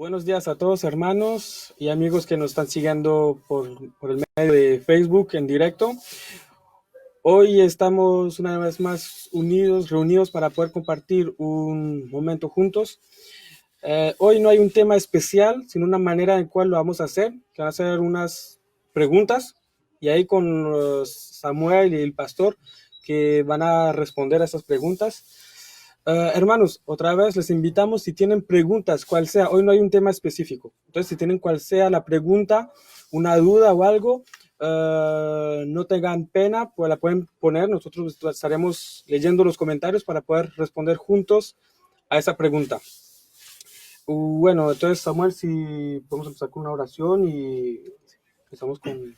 Buenos días a todos, hermanos y amigos que nos están siguiendo por el medio de Facebook en directo. Hoy estamos una vez más reunidos para poder compartir un momento juntos. Hoy no hay un tema especial, sino una manera en cual lo vamos a hacer, que van a ser unas preguntas, y ahí con Samuel y el pastor que van a responder a esas preguntas. Hermanos, otra vez les invitamos, si tienen preguntas, cual sea, hoy no hay un tema específico, entonces si tienen cual sea la pregunta, una duda o algo, no tengan pena, pues la pueden poner, nosotros estaremos leyendo los comentarios para poder responder juntos a esa pregunta. Bueno, entonces Samuel, si podemos empezar con una oración y empezamos con...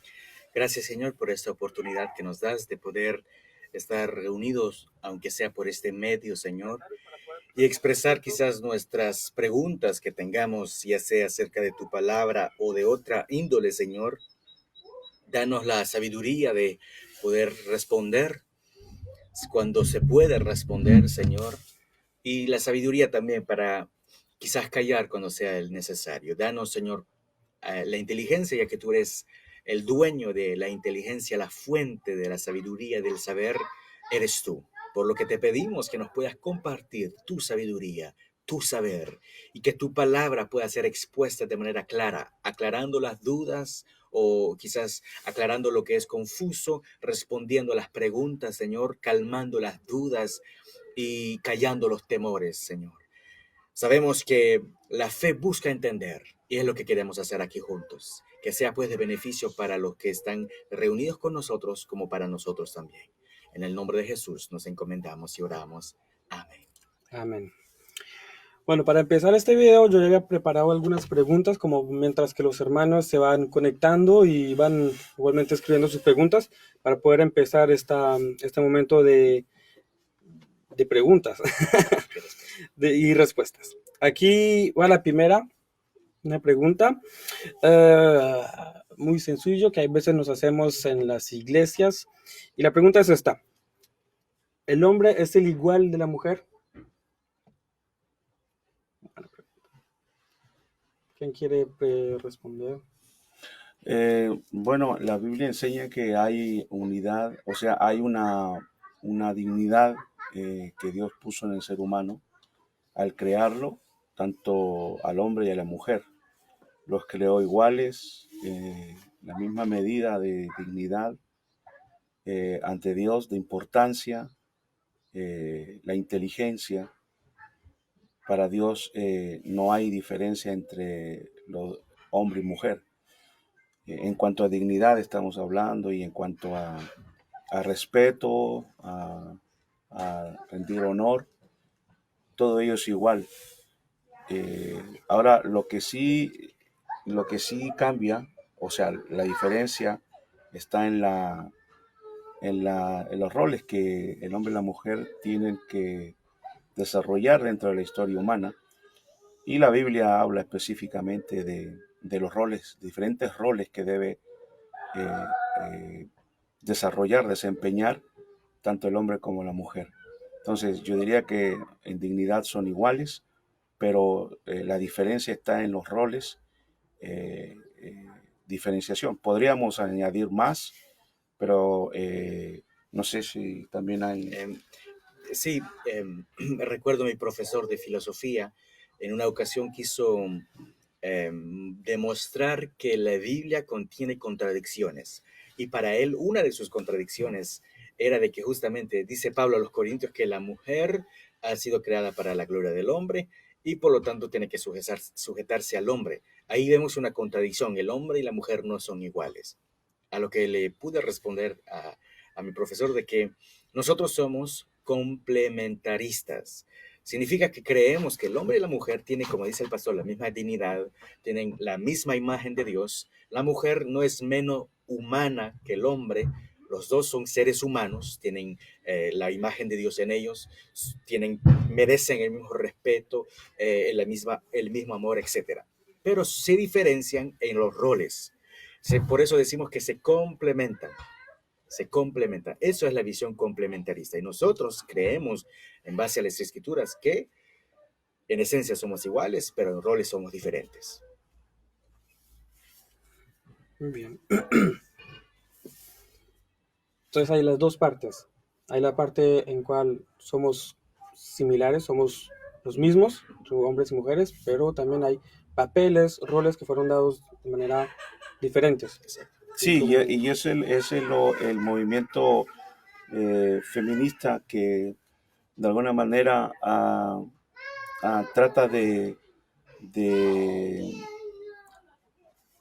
Gracias, Señor, por esta oportunidad que nos das de poder estar reunidos, aunque sea por este medio, Señor, y expresar quizás nuestras preguntas que tengamos, ya sea acerca de tu palabra o de otra índole, Señor. Danos la sabiduría de poder responder cuando se puede responder, Señor, y la sabiduría también para quizás callar cuando sea el necesario. Danos, Señor, la inteligencia, ya que tú eres el dueño de la inteligencia, la fuente de la sabiduría, del saber, eres tú. Por lo que te pedimos que nos puedas compartir tu sabiduría, tu saber, y que tu palabra pueda ser expuesta de manera clara, aclarando las dudas o quizás aclarando lo que es confuso, respondiendo a las preguntas, Señor, calmando las dudas y callando los temores, Señor. Sabemos que la fe busca entender y es lo que queremos hacer aquí juntos. Que sea pues de beneficio para los que están reunidos con nosotros como para nosotros también. En el nombre de Jesús nos encomendamos y oramos. Amén. Amén. Bueno, para empezar este video yo ya había preparado algunas preguntas, como mientras que los hermanos se van conectando y van igualmente escribiendo sus preguntas para poder empezar este momento de preguntas y respuestas. Aquí va la primera, una pregunta muy sencillo que a veces nos hacemos en las iglesias, y la pregunta es esta: ¿el hombre es el igual de la mujer? ¿Quién quiere responder? Bueno, la Biblia enseña que hay unidad, o sea, hay una dignidad que Dios puso en el ser humano al crearlo, tanto al hombre y a la mujer. Los creó iguales, la misma medida de dignidad ante Dios, de importancia, la inteligencia. Para Dios no hay diferencia entre los hombre y mujer. En cuanto a dignidad estamos hablando, y en cuanto a respeto, a rendir honor, todo ello es igual. Ahora, lo que sí cambia, o sea, la diferencia está en los roles que el hombre y la mujer tienen que desarrollar dentro de la historia humana. Y la Biblia habla específicamente de los roles, diferentes roles que debe eh, eh, desarrollar, desempeñar tanto el hombre como la mujer. Entonces yo diría que en dignidad son iguales, pero la diferencia está en los roles, diferenciación. Podríamos añadir más, pero no sé si también hay... Sí, recuerdo a mi profesor de filosofía, en una ocasión quiso demostrar que la Biblia contiene contradicciones. Y para él, una de sus contradicciones era de que justamente dice Pablo a los Corintios que la mujer ha sido creada para la gloria del hombre y por lo tanto tiene que sujetarse al hombre. Ahí vemos una contradicción, el hombre y la mujer no son iguales. A lo que le pude responder a mi profesor de que nosotros somos complementaristas. Significa que creemos que el hombre y la mujer tienen, como dice el pastor, la misma dignidad, tienen la misma imagen de Dios. La mujer no es menos humana que el hombre. Los dos son seres humanos, tienen la imagen de Dios en ellos, merecen el mismo respeto, el mismo amor, etc. Pero se diferencian en los roles. Por eso decimos que se complementan. Se complementa. Eso es la visión complementarista. Y nosotros creemos, en base a las escrituras, que En esencia somos iguales, pero en roles somos diferentes. Muy bien. Entonces hay las dos partes. Hay la parte en cual somos similares, somos los mismos, hombres y mujeres, pero también hay papeles, roles que fueron dados de manera diferentes. Sí, Como, y el movimiento feminista que de alguna manera trata de, de,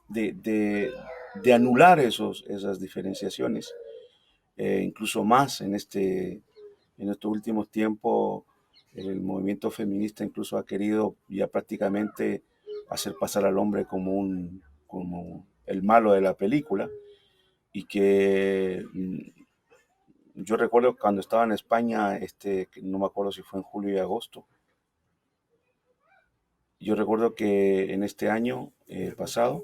de- de anular esas diferenciaciones, incluso más en estos últimos tiempos. El movimiento feminista incluso ha querido ya prácticamente hacer pasar al hombre como el malo de la película, y que yo recuerdo cuando estaba en España, que no me acuerdo si fue en julio y agosto. Yo recuerdo que en este año pasado,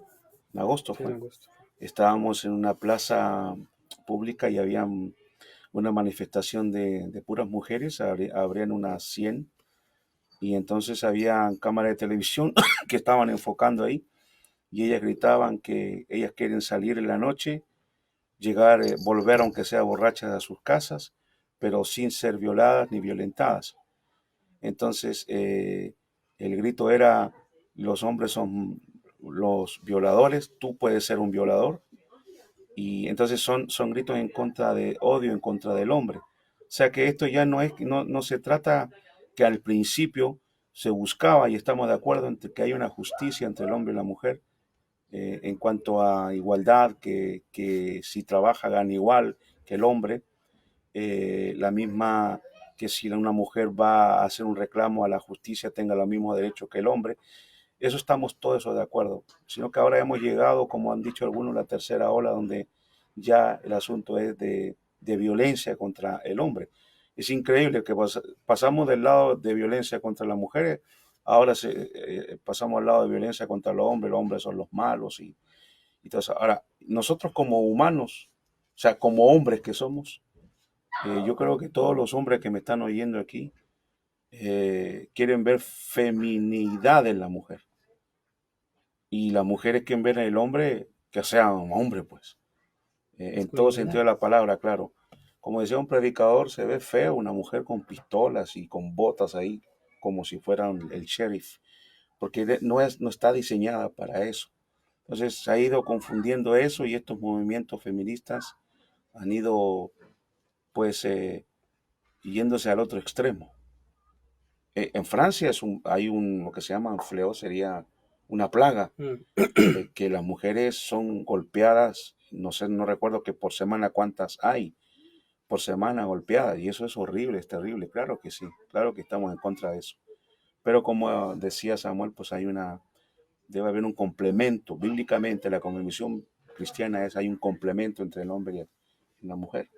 en agosto sí, en fue, agosto. estábamos en una plaza pública y había una manifestación de puras mujeres, habrían unas 100, y entonces había cámaras de televisión que estaban enfocando ahí, y ellas gritaban que ellas quieren salir en la noche, llegar, volver aunque sea borrachas a sus casas, pero sin ser violadas ni violentadas. Entonces, el grito era: los hombres son los violadores, tú puedes ser un violador. Y entonces son gritos en contra de odio, en contra del hombre. O sea que esto ya no se trata que al principio se buscaba, y estamos de acuerdo en que hay una justicia entre el hombre y la mujer, en cuanto a igualdad, que si trabaja gana igual que el hombre, la misma, que si una mujer va a hacer un reclamo a la justicia tenga los mismos derechos que el hombre. Eso estamos todos eso de acuerdo, sino que ahora hemos llegado, como han dicho algunos, a la tercera ola, donde ya el asunto es de violencia contra el hombre. Es increíble que pasamos del lado de violencia contra las mujeres, ahora pasamos al lado de violencia contra los hombres son los malos, y todo eso. Ahora, nosotros como humanos, o sea, como hombres que somos, yo creo que todos los hombres que me están oyendo aquí quieren ver feminidad en la mujer. Y las mujeres quieren ver en el hombre que sea un hombre, pues. En todo Masculinidad. sentido de la palabra, claro. Como decía un predicador, se ve feo una mujer con pistolas y con botas ahí, como si fuera el sheriff, porque no está diseñada para eso. Entonces se ha ido confundiendo eso, y estos movimientos feministas han ido, pues, yéndose al otro extremo. En Francia lo que se llama un fleo, sería una plaga, Mm. que las mujeres son golpeadas, no sé, no recuerdo que por semana cuántas hay por semana golpeadas, y eso es horrible, es terrible, claro que sí, claro que estamos en contra de eso. Pero como decía Samuel, pues debe haber un complemento, bíblicamente la convicción cristiana hay un complemento entre el hombre y la mujer.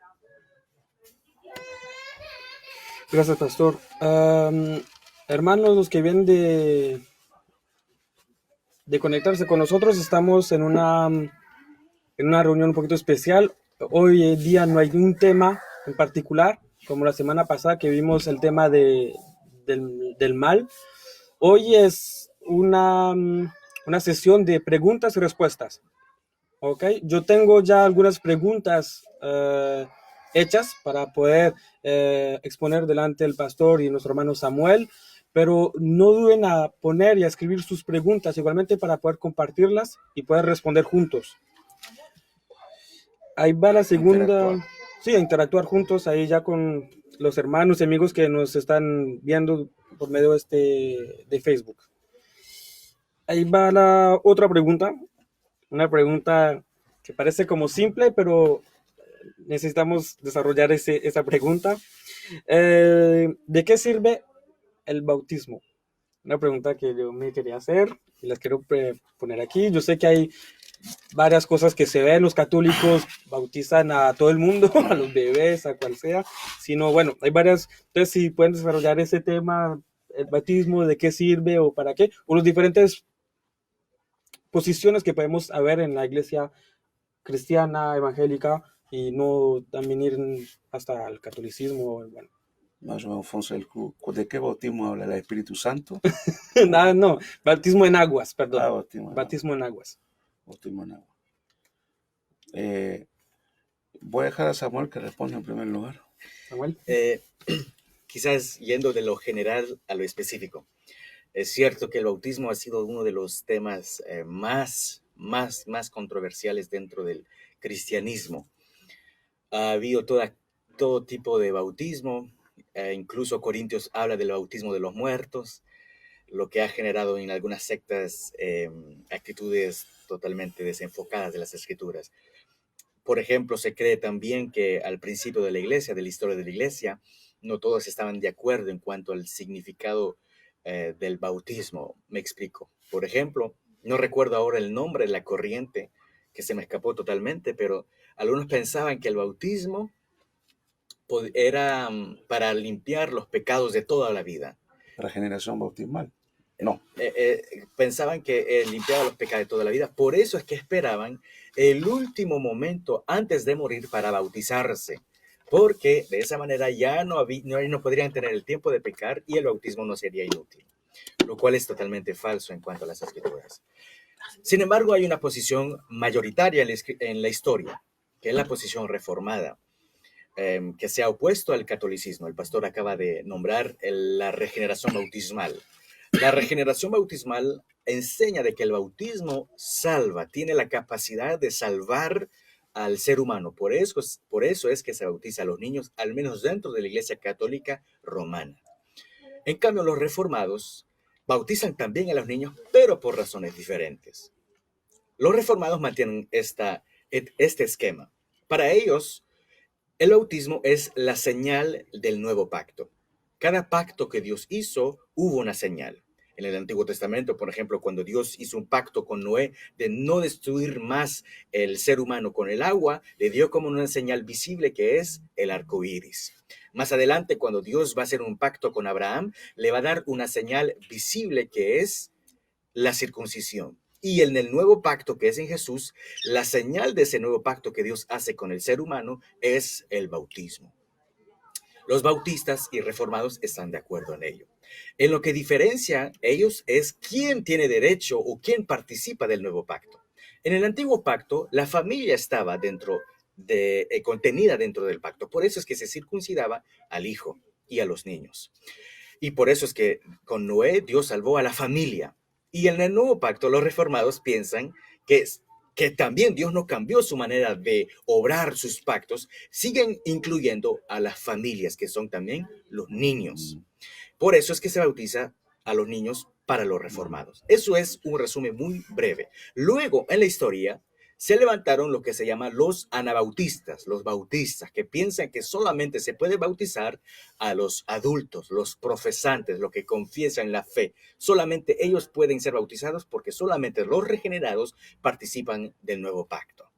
Gracias, pastor. Hermanos, los que vienen de conectarse con nosotros, estamos en una reunión un poquito especial. Hoy en día no hay un tema en particular, como la semana pasada que vimos el tema del mal. Hoy es una sesión de preguntas y respuestas. ¿Ok? Yo tengo ya algunas preguntas hechas para poder exponer delante del pastor y nuestro hermano Samuel, pero no duden a poner y a escribir sus preguntas igualmente para poder compartirlas y poder responder juntos. Ahí va la segunda, Interactuar. sí, a interactuar juntos ahí ya con los hermanos y amigos que nos están viendo por medio de Facebook. Ahí va la otra pregunta, una pregunta que parece como simple, pero necesitamos desarrollar esa pregunta. ¿De qué sirve el bautismo? Una pregunta que yo me quería hacer y las quiero poner aquí. Yo sé que hay varias cosas que se ven, los católicos bautizan a todo el mundo, a los bebés, a cual sea, sino bueno, hay varias, entonces si pueden desarrollar ese tema, el bautismo, de qué sirve o para qué, o las diferentes posiciones que podemos haber en la iglesia cristiana, evangélica, y no también ir hasta el catolicismo, bueno. Maestro Alfonso del Cruz, ¿de qué bautismo habla? ¿El Espíritu Santo? Nada, no, bautismo en aguas, Ah, perdón. bautismo en agua. Bautismo en aguas. Bautismo en agua. Eh, Voy a dejar a Samuel que responda en primer lugar. Samuel. Quizás yendo de lo general a lo específico. Es cierto que el bautismo ha sido uno de los temas más controversiales dentro del cristianismo. Ha habido todo tipo de bautismo, incluso Corintios habla del bautismo de los muertos, lo que ha generado en algunas sectas actitudes totalmente desenfocadas de las escrituras. Por ejemplo, se cree también que al principio de la iglesia, de la historia de la iglesia, no todos estaban de acuerdo en cuanto al significado del bautismo. Me explico. Por ejemplo, no recuerdo ahora el nombre de la corriente, que se me escapó totalmente, pero algunos pensaban que el bautismo era para limpiar los pecados de toda la vida. Regeneración bautismal. No. Pensaban que limpiaba los pecados de toda la vida. Por eso es que esperaban el último momento antes de morir para bautizarse. Porque de esa manera ya no podrían tener el tiempo de pecar y el bautismo no sería inútil. Lo cual es totalmente falso en cuanto a las escrituras. Sin embargo, hay una posición mayoritaria en la historia, que es la posición reformada, que se ha opuesto al catolicismo. El pastor acaba de nombrar la regeneración bautismal. La regeneración bautismal enseña de que el bautismo salva, tiene la capacidad de salvar al ser humano. Por eso es que se bautiza a los niños, al menos dentro de la Iglesia Católica Romana. En cambio, los reformados bautizan también a los niños, pero por razones diferentes. Los reformados mantienen este esquema. Para ellos, el bautismo es la señal del nuevo pacto. Cada pacto que Dios hizo, hubo una señal. En el Antiguo Testamento, por ejemplo, cuando Dios hizo un pacto con Noé de no destruir más el ser humano con el agua, le dio como una señal visible que es el arco iris. Más adelante, cuando Dios va a hacer un pacto con Abraham, le va a dar una señal visible que es la circuncisión. Y en el nuevo pacto que es en Jesús, la señal de ese nuevo pacto que Dios hace con el ser humano es el bautismo. Los bautistas y reformados están de acuerdo en ello. En lo que diferencia ellos es quién tiene derecho o quién participa del nuevo pacto. En el antiguo pacto, la familia estaba contenida dentro del pacto. Por eso es que se circuncidaba al hijo y a los niños. Y por eso es que con Noé Dios salvó a la familia. Y en el nuevo pacto los reformados piensan que también Dios no cambió su manera de obrar sus pactos, siguen incluyendo a las familias, que son también los niños. Por eso es que se bautiza a los niños para los reformados. Eso es un resumen muy breve. Luego, en la historia, se levantaron lo que se llama los anabautistas, los bautistas, que piensan que solamente se puede bautizar a los adultos, los profesantes, los que confiesan la fe. Solamente ellos pueden ser bautizados porque solamente los regenerados participan del nuevo pacto.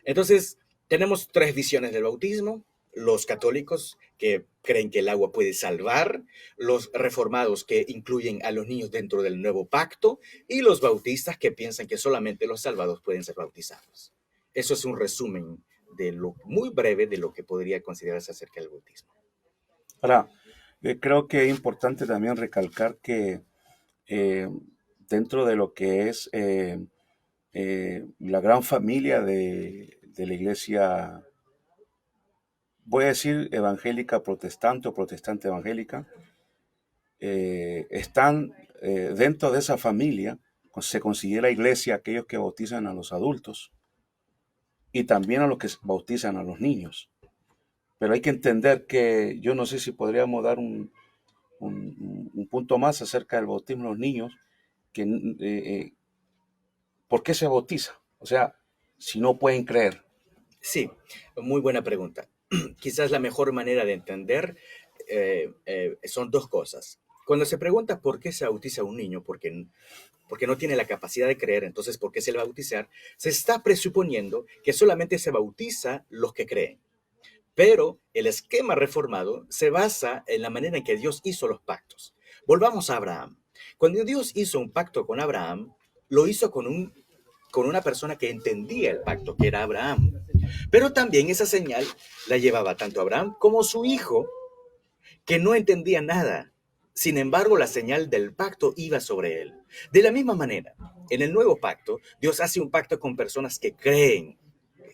Entonces, tenemos tres visiones del bautismo. Los católicos que creen que el agua puede salvar, los reformados que incluyen a los niños dentro del nuevo pacto y los bautistas que piensan que solamente los salvados pueden ser bautizados. Eso es un resumen de lo muy breve de lo que podría considerarse acerca del bautismo. Ahora, creo que es importante también recalcar que dentro de lo que es la gran familia de la iglesia, voy a decir evangélica protestante o protestante evangélica, están dentro de esa familia, se considera iglesia aquellos que bautizan a los adultos y también a los que bautizan a los niños. Pero hay que entender que yo no sé si podríamos dar un punto más acerca del bautismo de los niños, que ¿por qué se bautiza? O sea, si no pueden creer. Sí, muy buena pregunta. Quizás la mejor manera de entender son dos cosas. Cuando se pregunta por qué se bautiza a un niño, porque no tiene la capacidad de creer, entonces ¿por qué se le va a bautizar? Se está presuponiendo que solamente se bautiza los que creen. Pero el esquema reformado se basa en la manera en que Dios hizo los pactos. Volvamos a Abraham. Cuando Dios hizo un pacto con Abraham, lo hizo con una persona que entendía el pacto, que era Abraham. Pero también esa señal la llevaba tanto Abraham como su hijo, que no entendía nada. Sin embargo, la señal del pacto iba sobre él. De la misma manera, en el nuevo pacto, Dios hace un pacto con personas que creen,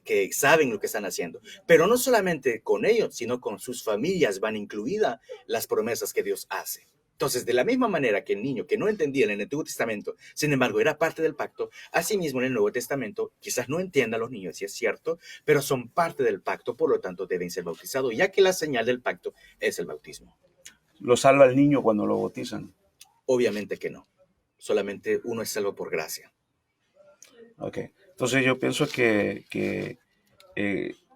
que saben lo que están haciendo. Pero no solamente con ellos, sino con sus familias van incluidas las promesas que Dios hace. Entonces, de la misma manera que el niño que no entendía en el Antiguo Testamento, sin embargo, era parte del pacto, asimismo en el Nuevo Testamento, quizás no entiendan los niños, si es cierto, pero son parte del pacto, por lo tanto deben ser bautizados, ya que la señal del pacto es el bautismo. ¿Lo salva el niño cuando lo bautizan? Obviamente que no. Solamente uno es salvo por gracia. Ok. Entonces yo pienso que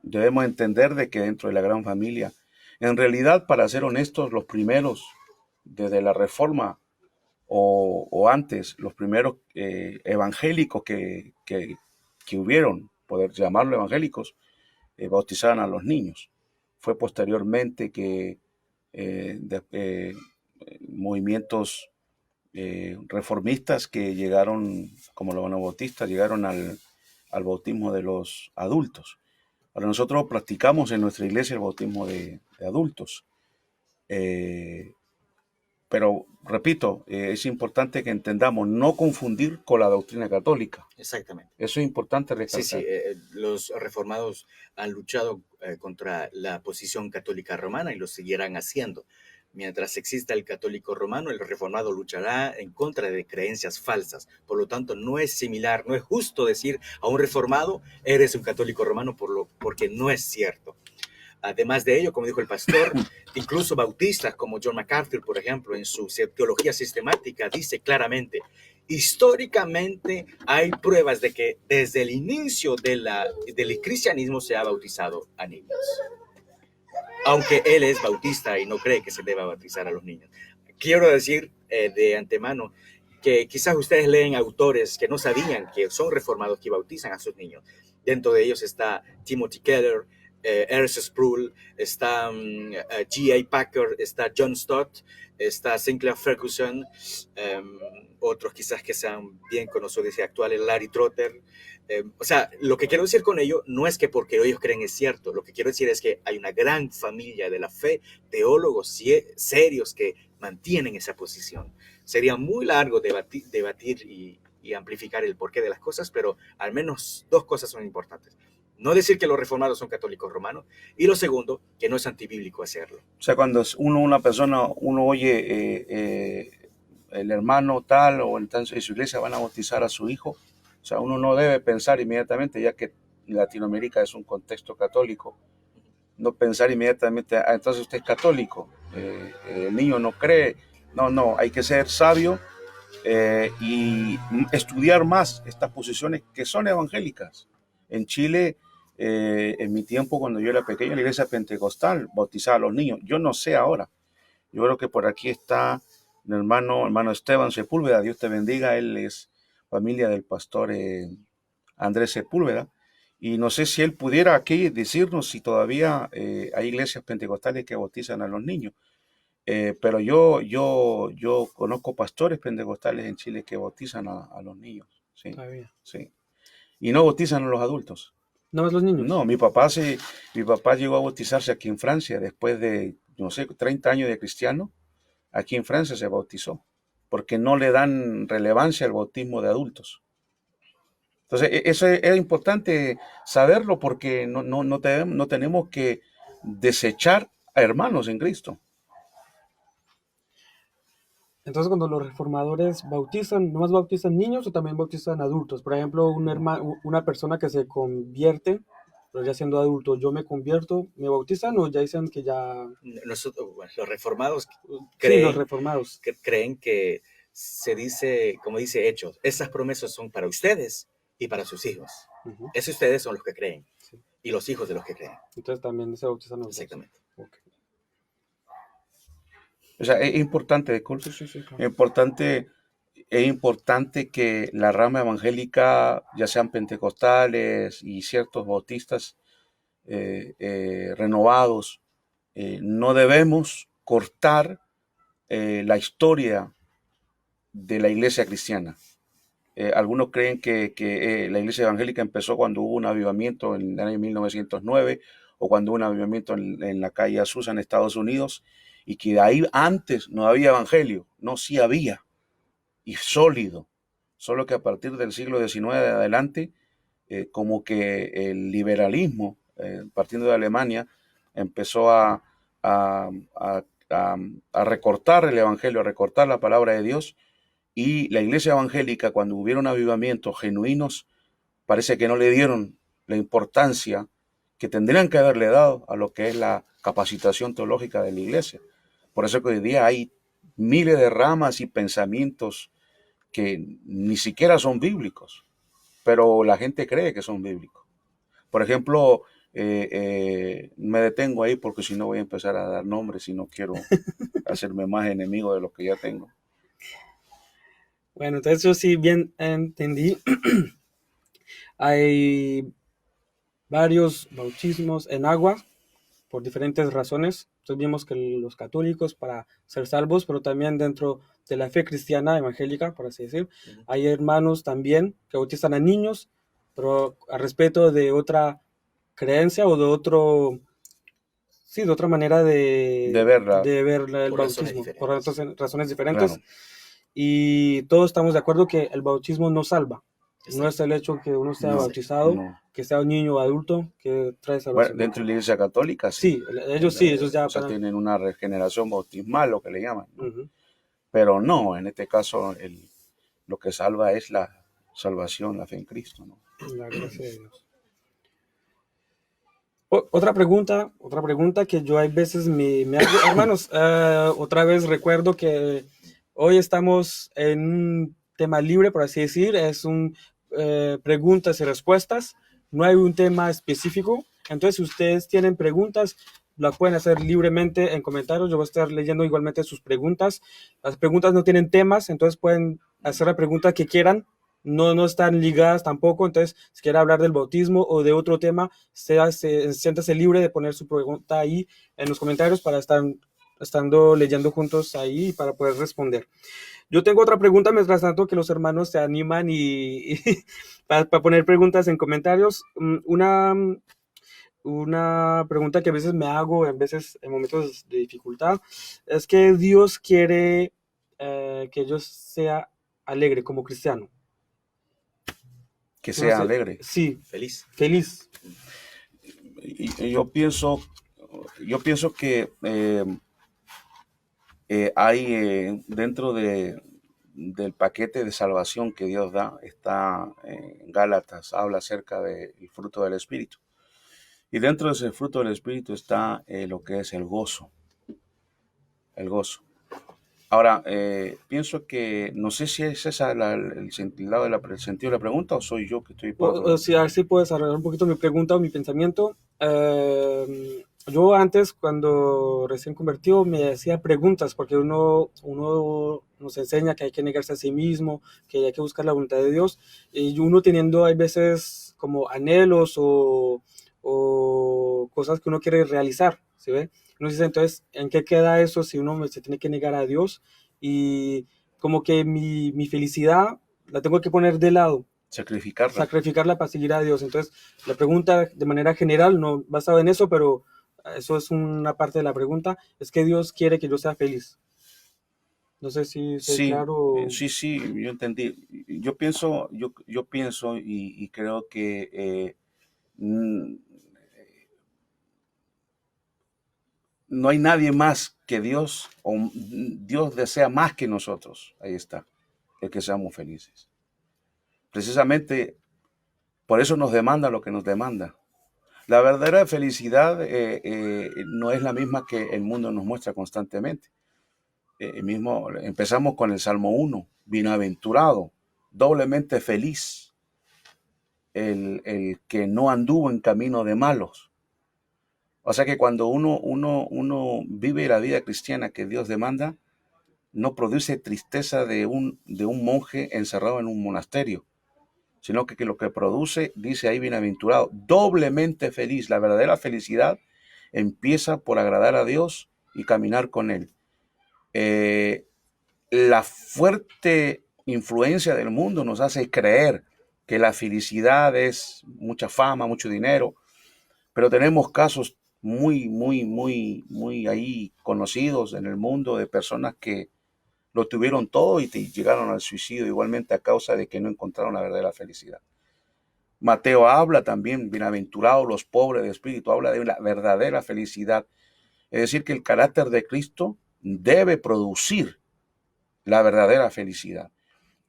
debemos entender de que dentro de la gran familia, en realidad, para ser honestos, los primeros, desde la Reforma o antes, los primeros evangélicos que hubieron, poder llamarlo evangélicos, bautizaban a los niños. Fue posteriormente que movimientos reformistas que llegaron, como los anabautistas, llegaron al bautismo de los adultos. Ahora nosotros practicamos en nuestra iglesia el bautismo de adultos. Pero, repito, es importante que entendamos, no confundir con la doctrina católica. Exactamente. Eso es importante recalcar. Sí, los reformados han luchado contra la posición católica romana y lo seguirán haciendo. Mientras exista el católico romano, el reformado luchará en contra de creencias falsas. Por lo tanto, no es similar, no es justo decir a un reformado, eres un católico romano, porque no es cierto. Además de ello, como dijo el pastor, incluso bautistas como John MacArthur, por ejemplo, en su teología sistemática, dice claramente, históricamente hay pruebas de que desde el inicio del cristianismo se ha bautizado a niños. Aunque él es bautista y no cree que se deba bautizar a los niños. Quiero decir de antemano que quizás ustedes leen autores que no sabían que son reformados que bautizan a sus niños. Dentro de ellos está Timothy Keller, R.C. Sproul, está G.A. Packer, está John Stott, está Sinclair Ferguson, otros quizás que sean bien conocidos y actuales, Larry Trotter. O sea, lo que quiero decir con ello no es que porque ellos creen es cierto, lo que quiero decir es que hay una gran familia de la fe, teólogos serios que mantienen esa posición. Sería muy largo debatir y amplificar el porqué de las cosas, pero al menos dos cosas son importantes. No decir que los reformados son católicos romanos. Y lo segundo, que no es antibíblico hacerlo. O sea, cuando una persona, uno oye el hermano tal o entonces en su iglesia van a bautizar a su hijo, o sea, uno no debe pensar inmediatamente, ya que Latinoamérica es un contexto católico, no pensar inmediatamente, entonces usted es católico, el niño no cree. No, hay que ser sabio y estudiar más estas posiciones que son evangélicas. En Chile, en mi tiempo, cuando yo era pequeño, la iglesia pentecostal bautizaba a los niños. Yo no sé ahora. Yo creo que por aquí está el hermano Esteban Sepúlveda. Dios te bendiga. Él es familia del pastor Andrés Sepúlveda. Y no sé si él pudiera aquí decirnos si todavía hay iglesias pentecostales que bautizan a los niños. Pero yo conozco pastores pentecostales en Chile que bautizan a los niños. Sí, sí. Y no bautizan a los adultos. ¿No es los niños? No, mi papá llegó a bautizarse aquí en Francia después de, no sé, 30 años de cristiano. Aquí en Francia se bautizó porque no le dan relevancia al bautismo de adultos. Entonces, eso es importante saberlo porque no tenemos que desechar a hermanos en Cristo. Entonces, cuando los reformadores bautizan, ¿nomás bautizan niños o también bautizan adultos? Por ejemplo, una persona que se convierte, pero ya siendo adulto, yo me convierto, ¿me bautizan o ya dicen que ya...? Nosotros, los reformados Sí, los reformados. creen que se dice, como dice Hechos, esas promesas son para ustedes y para sus hijos. Uh-huh. Esos ustedes son los que creen. Sí. Y los hijos de los que creen. Entonces también se bautizan los Exactamente. Dos. Okay. O sea, es importante, disculpe, Sí, claro. es importante que la rama evangélica, ya sean pentecostales y ciertos bautistas renovados, no debemos cortar la historia de la iglesia cristiana. Algunos creen que la iglesia evangélica empezó cuando hubo un avivamiento en el año 1909 o cuando hubo un avivamiento en la calle Azusa en Estados Unidos y que de ahí antes no había evangelio, no, sí había, y sólido, solo que a partir del siglo XIX de adelante, como que el liberalismo, partiendo de Alemania, empezó a, a- a recortar el evangelio, a recortar la palabra de Dios, y la iglesia evangélica, cuando hubieron avivamientos genuinos, parece que no le dieron la importancia que tendrían que haberle dado a lo que es la capacitación teológica de la iglesia. Por eso que hoy día hay miles de ramas y pensamientos que ni siquiera son bíblicos, pero la gente cree que son bíblicos. Por ejemplo, me detengo ahí porque si no voy a empezar a dar nombres y no quiero hacerme más enemigo de lo que ya tengo. Bueno, entonces yo sí bien entendí. Hay varios bautismos en agua por diferentes razones. Entonces vimos que los católicos para ser salvos, pero también dentro de la fe cristiana evangélica, por así decir, hay hermanos también que bautizan a niños, pero a respeto de otra creencia o de otro, sí, de otra manera De verla, de ver el Por razones bautismo, por diferentes. razones diferentes. claro. Y todos estamos de acuerdo que el bautismo no salva. No es Exacto. el hecho que uno sea No, bautizado, no. que sea un niño o adulto, que trae Bueno, salvación. dentro de la iglesia católica sí. Sí, ellos ya O sea, para... tienen una regeneración bautismal, lo que le llaman, ¿no? Ujú, Pero no, en este caso lo que salva es la salvación, la fe en Cristo, ¿no? la gracia de Dios. Otra pregunta que yo hay veces me hago, hermanos, otra vez recuerdo que hoy estamos en un tema libre, por así decir, es un preguntas y respuestas, no hay un tema específico, entonces si ustedes tienen preguntas, la pueden hacer libremente en comentarios, yo voy a estar leyendo igualmente sus preguntas, las preguntas no tienen temas, entonces pueden hacer la pregunta que quieran, no están ligadas tampoco, entonces si quiere hablar del bautismo o de otro tema, siéntase libre de poner su pregunta ahí en los comentarios para estar estando leyendo juntos ahí para poder responder. Yo tengo otra pregunta mientras tanto que los hermanos se animan y para poner preguntas en comentarios. Una pregunta que a veces me hago, en veces en momentos de dificultad, es que Dios quiere que yo sea alegre como cristiano. Que No sea sé, alegre. sí, Feliz. feliz. Y yo pienso que hay dentro del paquete de salvación que Dios da, está en Gálatas, habla acerca del fruto del Espíritu. Y dentro de ese fruto del Espíritu está lo que es el gozo. El gozo. Ahora, pienso que, no sé si es esa el sentido el sentido de la pregunta o soy yo que estoy por otro lado. Si así puedes arreglar un poquito mi pregunta o mi pensamiento. Yo antes, cuando recién convertido, me hacía preguntas porque uno nos enseña que hay que negarse a sí mismo, que hay que buscar la voluntad de Dios. Y uno teniendo, hay veces, como anhelos o cosas que uno quiere realizar, ¿sí ve? Uno dice, entonces, ¿en qué queda eso si uno se tiene que negar a Dios? Y como que mi felicidad la tengo que poner de lado, Sacrificarla. sacrificarla para seguir a Dios. Entonces, la pregunta de manera general, no basada en eso, pero eso es una parte de la pregunta, es que Dios quiere que yo sea feliz. No sé si soy Sí, claro. sí, yo entendí. Yo pienso y creo que mm, no hay nadie más que Dios, o Dios desea más que nosotros. Ahí está, el que seamos felices. Precisamente por eso nos demanda lo que nos demanda. La verdadera felicidad no es la misma que el mundo nos muestra constantemente. Mismo, empezamos con el Salmo 1, bienaventurado, doblemente feliz, el que no anduvo en camino de malos. O sea que cuando uno vive la vida cristiana que Dios demanda, no produce tristeza de un monje encerrado en un monasterio, sino que lo que produce, dice ahí bienaventurado, doblemente feliz. La verdadera felicidad empieza por agradar a Dios y caminar con Él. La fuerte influencia del mundo nos hace creer que la felicidad es mucha fama, mucho dinero, pero tenemos casos muy ahí conocidos en el mundo, de personas que lo tuvieron todo y llegaron al suicidio igualmente a causa de que no encontraron la verdadera felicidad. Mateo habla también, bienaventurados los pobres de espíritu, habla de la verdadera felicidad. Es decir, que el carácter de Cristo debe producir la verdadera felicidad.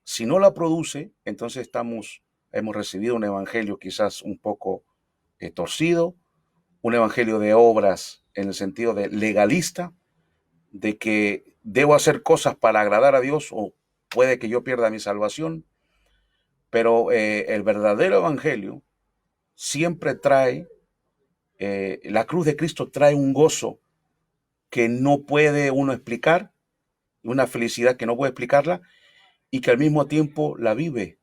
Si no la produce, entonces hemos recibido un evangelio quizás un poco torcido, un evangelio de obras en el sentido de legalista, de que debo hacer cosas para agradar a Dios o puede que yo pierda mi salvación, pero el verdadero evangelio siempre trae, la cruz de Cristo trae un gozo que no puede uno explicar, una felicidad que no puede explicarla y que al mismo tiempo la vive.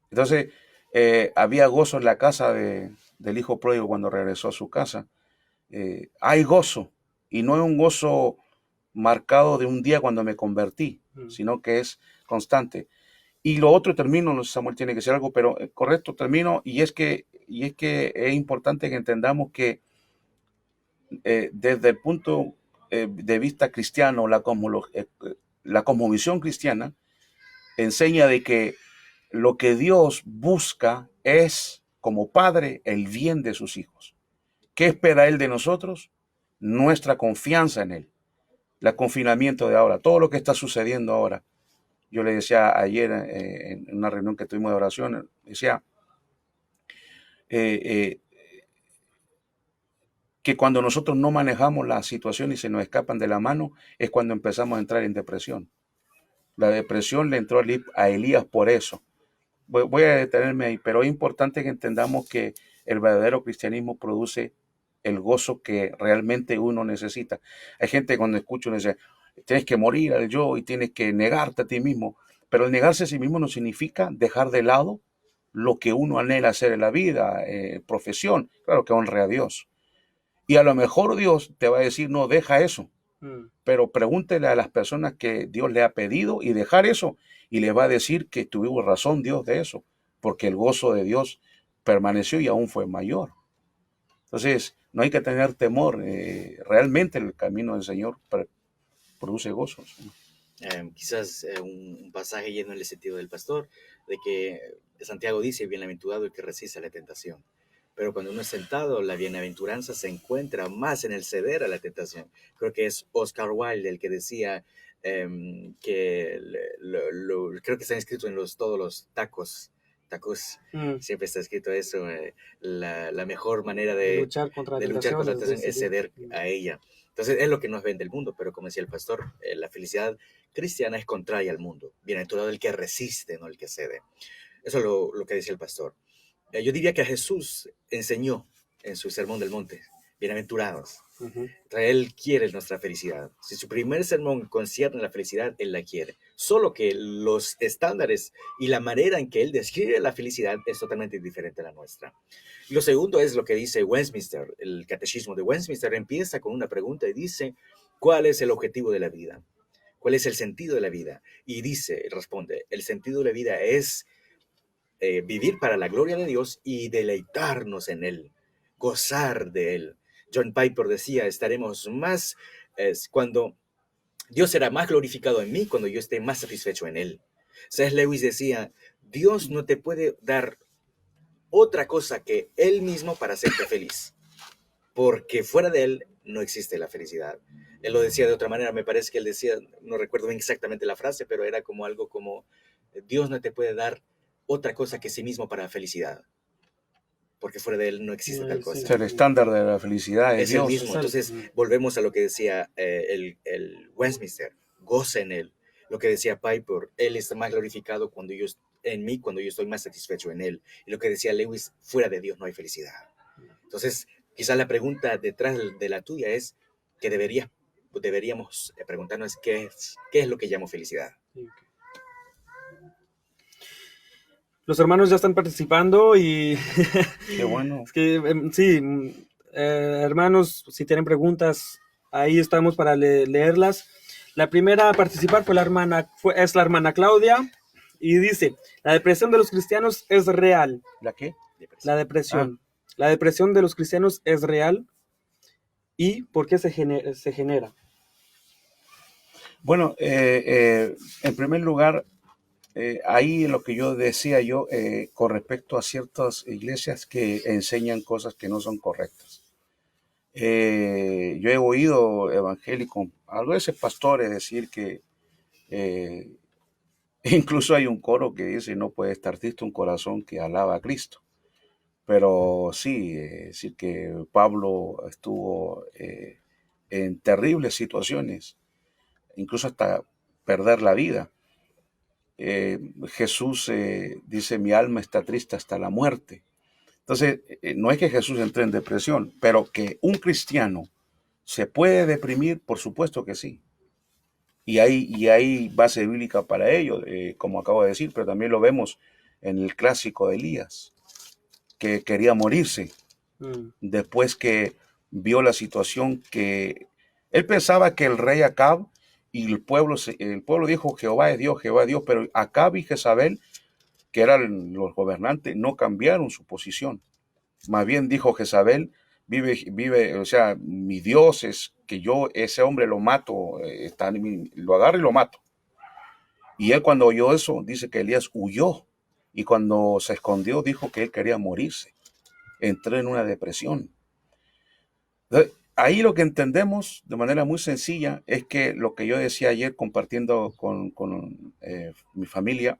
Entonces, había gozo en la casa del hijo pródigo cuando regresó a su casa. Hay gozo, y no es un gozo marcado de un día cuando me convertí, sino que es constante. Y lo otro, termino, no sé, Samuel tiene que decir algo, pero correcto, termino, y es que es importante que entendamos que desde el punto de vista cristiano, la cosmovisión cristiana enseña de que lo que Dios busca es, como padre, el bien de sus hijos. ¿Qué espera Él de nosotros? Nuestra confianza en Él. El confinamiento de ahora, todo lo que está sucediendo ahora. Yo le decía ayer en una reunión que tuvimos de oración, decía que cuando nosotros no manejamos la situación y se nos escapan de la mano, es cuando empezamos a entrar en depresión. La depresión le entró a Elías por eso. Voy a detenerme ahí, pero es importante que entendamos que el verdadero cristianismo produce el gozo que realmente uno necesita. Hay gente cuando escucha uno dice, tienes que morir al yo y tienes que negarte a ti mismo, pero el negarse a sí mismo no significa dejar de lado lo que uno anhela hacer en la vida, profesión, claro que honre a Dios. Y a lo mejor Dios te va a decir, no, deja eso, pero pregúntele a las personas que Dios le ha pedido y dejar eso, y le va a decir que tuvo razón Dios de eso, porque el gozo de Dios permaneció y aún fue mayor. Entonces, no hay que tener temor. Realmente el camino del Señor produce gozos. Quizás un pasaje lleno en el sentido del pastor, de que Santiago dice, bienaventurado el que resiste a la tentación. Pero cuando uno es tentado, la bienaventuranza se encuentra más en el ceder a la tentación. Creo que es Oscar Wilde el que decía que creo que está escrito en todos los tacos, siempre está escrito eso, la mejor manera de luchar contra la tentación es ceder a ella. Entonces es lo que nos vende el mundo, pero como decía el pastor, la felicidad cristiana es contraria al mundo. Bienaventurado el que resiste, no el que cede. Eso es lo que decía el pastor. Yo diría que Jesús enseñó en su Sermón del Monte, bienaventurados. Él quiere nuestra felicidad. Si su primer sermón concierne la felicidad, Él la quiere. Solo que los estándares y la manera en que Él describe la felicidad es totalmente diferente a la nuestra. Y lo segundo es lo que dice Westminster, el catecismo de Westminster. Empieza con una pregunta y dice, ¿cuál es el objetivo de la vida? ¿Cuál es el sentido de la vida? Y responde, el sentido de la vida es vivir para la gloria de Dios y deleitarnos en Él, gozar de Él. John Piper decía, estaremos más, cuando Dios será más glorificado en mí, cuando yo esté más satisfecho en Él. C.S. Lewis decía, Dios no te puede dar otra cosa que Él mismo para hacerte feliz, porque fuera de Él no existe la felicidad. Él lo decía de otra manera, me parece que él decía, no recuerdo bien exactamente la frase, pero era como algo como, Dios no te puede dar otra cosa que sí mismo para la felicidad, porque fuera de Él no existe tal cosa. El estándar de la felicidad es Dios. El mismo. Entonces, volvemos a lo que decía el Westminster, goza en Él. Lo que decía Piper, Él está más glorificado cuando yo estoy más satisfecho en Él. Y lo que decía Lewis, fuera de Dios no hay felicidad. Entonces, quizás la pregunta detrás de la tuya es que deberíamos preguntarnos qué es lo que llamo felicidad. Los hermanos ya están participando y qué bueno. Es que sí, hermanos, si tienen preguntas, ahí estamos para leerlas. La primera a participar es la hermana Claudia y dice, la depresión de los cristianos es real. ¿La qué? La depresión. ¿La depresión de los cristianos es real y por qué se genera? Bueno, en primer lugar, ahí lo que yo decía yo con respecto a ciertas iglesias que enseñan cosas que no son correctas. Yo he oído evangélicos, a veces pastores decir que eh, incluso hay un coro que dice no puede estar triste un corazón que alaba a Cristo. Pero sí, decir que Pablo estuvo en terribles situaciones, incluso hasta perder la vida. Jesús dice, mi alma está triste hasta la muerte. Entonces, no es que Jesús entre en depresión, pero que un cristiano se puede deprimir, por supuesto que sí. Y hay base bíblica para ello, como acabo de decir, pero también lo vemos en el clásico de Elías, que quería morirse Mm, después que vio la situación que él pensaba que el rey Acab y el pueblo dijo Jehová es Dios, pero Acab y Jezabel, que eran los gobernantes, no cambiaron su posición. Más bien dijo Jezabel, vive, o sea, mi Dios es que yo ese hombre lo mato, lo agarro y lo mato. Y él cuando oyó eso, dice que Elías huyó y cuando se escondió dijo que él quería morirse. Entró en una depresión. Ahí lo que entendemos de manera muy sencilla es que lo que yo decía ayer compartiendo con mi familia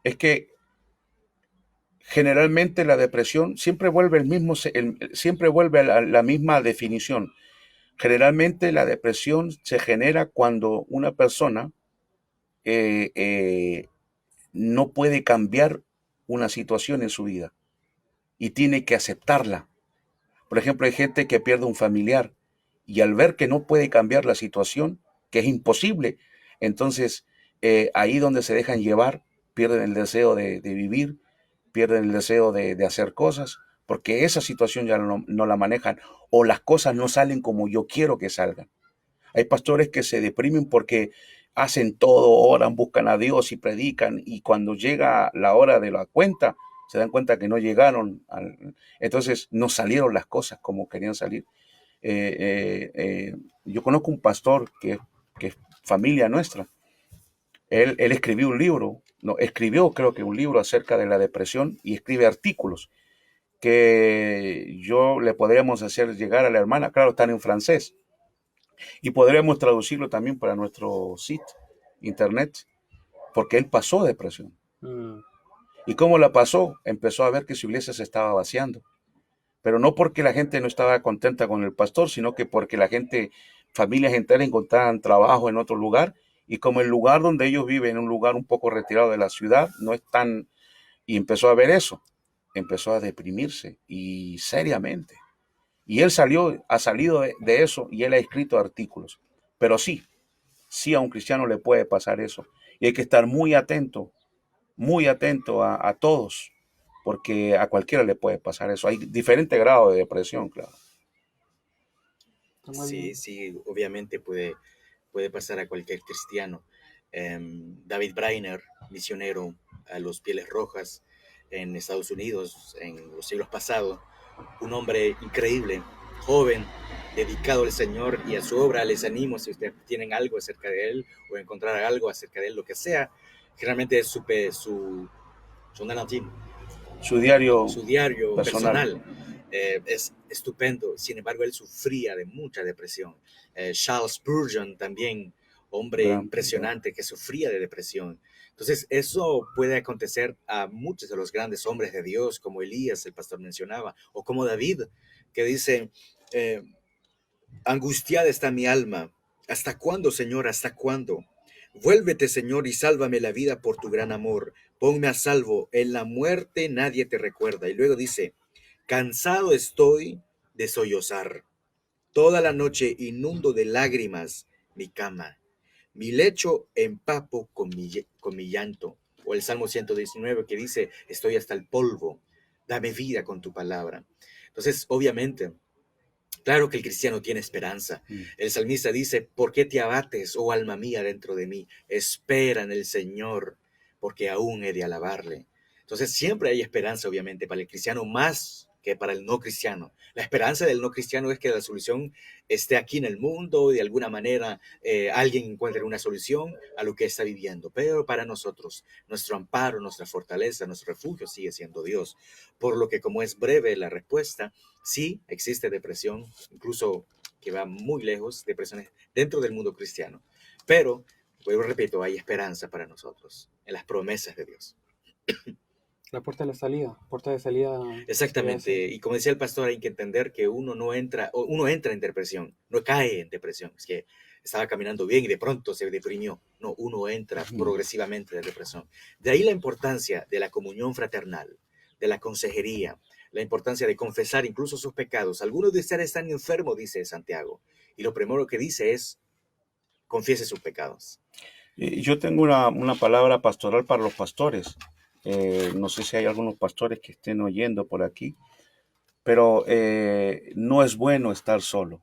es que generalmente la depresión siempre vuelve siempre vuelve a la misma definición. Generalmente la depresión se genera cuando una persona eh, eh, no puede cambiar una situación en su vida y tiene que aceptarla. Por ejemplo, hay gente que pierde un familiar y al ver que no puede cambiar la situación, que es imposible, entonces ahí donde se dejan llevar, pierden el deseo de vivir, pierden el deseo de hacer cosas, porque esa situación ya no la manejan o las cosas no salen como yo quiero que salgan. Hay pastores que se deprimen porque hacen todo, oran, buscan a Dios y predican, y cuando llega la hora de la cuenta, se dan cuenta que no llegaron, entonces no salieron las cosas como querían salir. Yo conozco un pastor que es familia nuestra. Él escribió un libro, no, escribió creo que un libro acerca de la depresión y escribe artículos que yo le podríamos hacer llegar a la hermana, claro, están en francés, y podríamos traducirlo también para nuestro sitio, internet, porque él pasó depresión. mm, ¿Y cómo la pasó? Empezó a ver que su iglesia se estaba vaciando. Pero no porque la gente no estaba contenta con el pastor, sino que porque la gente, familias enteras encontraban trabajo en otro lugar, y como el lugar donde ellos viven, un lugar un poco retirado de la ciudad, no es tan... Y empezó a ver eso, empezó a deprimirse y seriamente. Y él ha salido de eso y él ha escrito artículos. Pero sí, sí a un cristiano le puede pasar eso. Y hay que estar muy atento a todos, porque a cualquiera le puede pasar eso. Hay diferentes grados de depresión, claro. está muy Sí, bien. sí, obviamente puede pasar a cualquier cristiano. David Brainer, misionero a los Pieles Rojas en Estados Unidos en los siglos pasados, un hombre increíble, joven, dedicado al Señor y a su obra. Les animo, si ustedes tienen algo acerca de él o encontrar algo acerca de él, lo que sea, generalmente es su narrativa, Su diario su diario personal. personal. Es estupendo. Sin embargo, él sufría de mucha depresión. Charles Spurgeon también, hombre Gran pintor. impresionante que sufría de depresión. Entonces, eso puede acontecer a muchos de los grandes hombres de Dios, como Elías, el pastor mencionaba, o como David, que dice, eh, angustiada está mi alma. ¿Hasta cuándo, Señor? ¿Hasta cuándo? Vuélvete, Señor, y sálvame la vida por tu gran amor. Ponme a salvo. En la muerte nadie te recuerda. Y luego dice, cansado estoy de sollozar. Toda la noche inundo de lágrimas mi cama. Mi lecho empapo con mi llanto. O el Salmo 119 que dice, estoy hasta el polvo. Dame vida con tu palabra. Entonces, obviamente, claro que el cristiano tiene esperanza. Mm. El salmista dice, ¿por qué te abates, oh alma mía, dentro de mí? Espera en el Señor, porque aún he de alabarle. Entonces siempre hay esperanza, obviamente, para el cristiano, más que para el no cristiano. La esperanza del no cristiano es que la solución esté aquí en el mundo y de alguna manera alguien encuentre una solución a lo que está viviendo. Pero para nosotros, nuestro amparo, nuestra fortaleza, nuestro refugio sigue siendo Dios. Por lo que como es breve la respuesta, sí existe depresión, incluso que va muy lejos, depresiones dentro del mundo cristiano. Pero, vuelvo repito, hay esperanza para nosotros en las promesas de Dios. La puerta de salida sería ese. Exactamente, y como decía el pastor, hay que entender que uno entra en depresión, no cae en depresión, es que estaba caminando bien y de pronto se deprimió. No, uno entra progresivamente en depresión. De ahí la importancia de la comunión fraternal, de la consejería, la importancia de confesar incluso sus pecados. Algunos de ustedes están enfermos, dice Santiago, y lo primero que dice es, confiese sus pecados. Yo tengo una palabra pastoral para los pastores. No sé si hay algunos pastores que estén oyendo por aquí, pero no es bueno estar solo.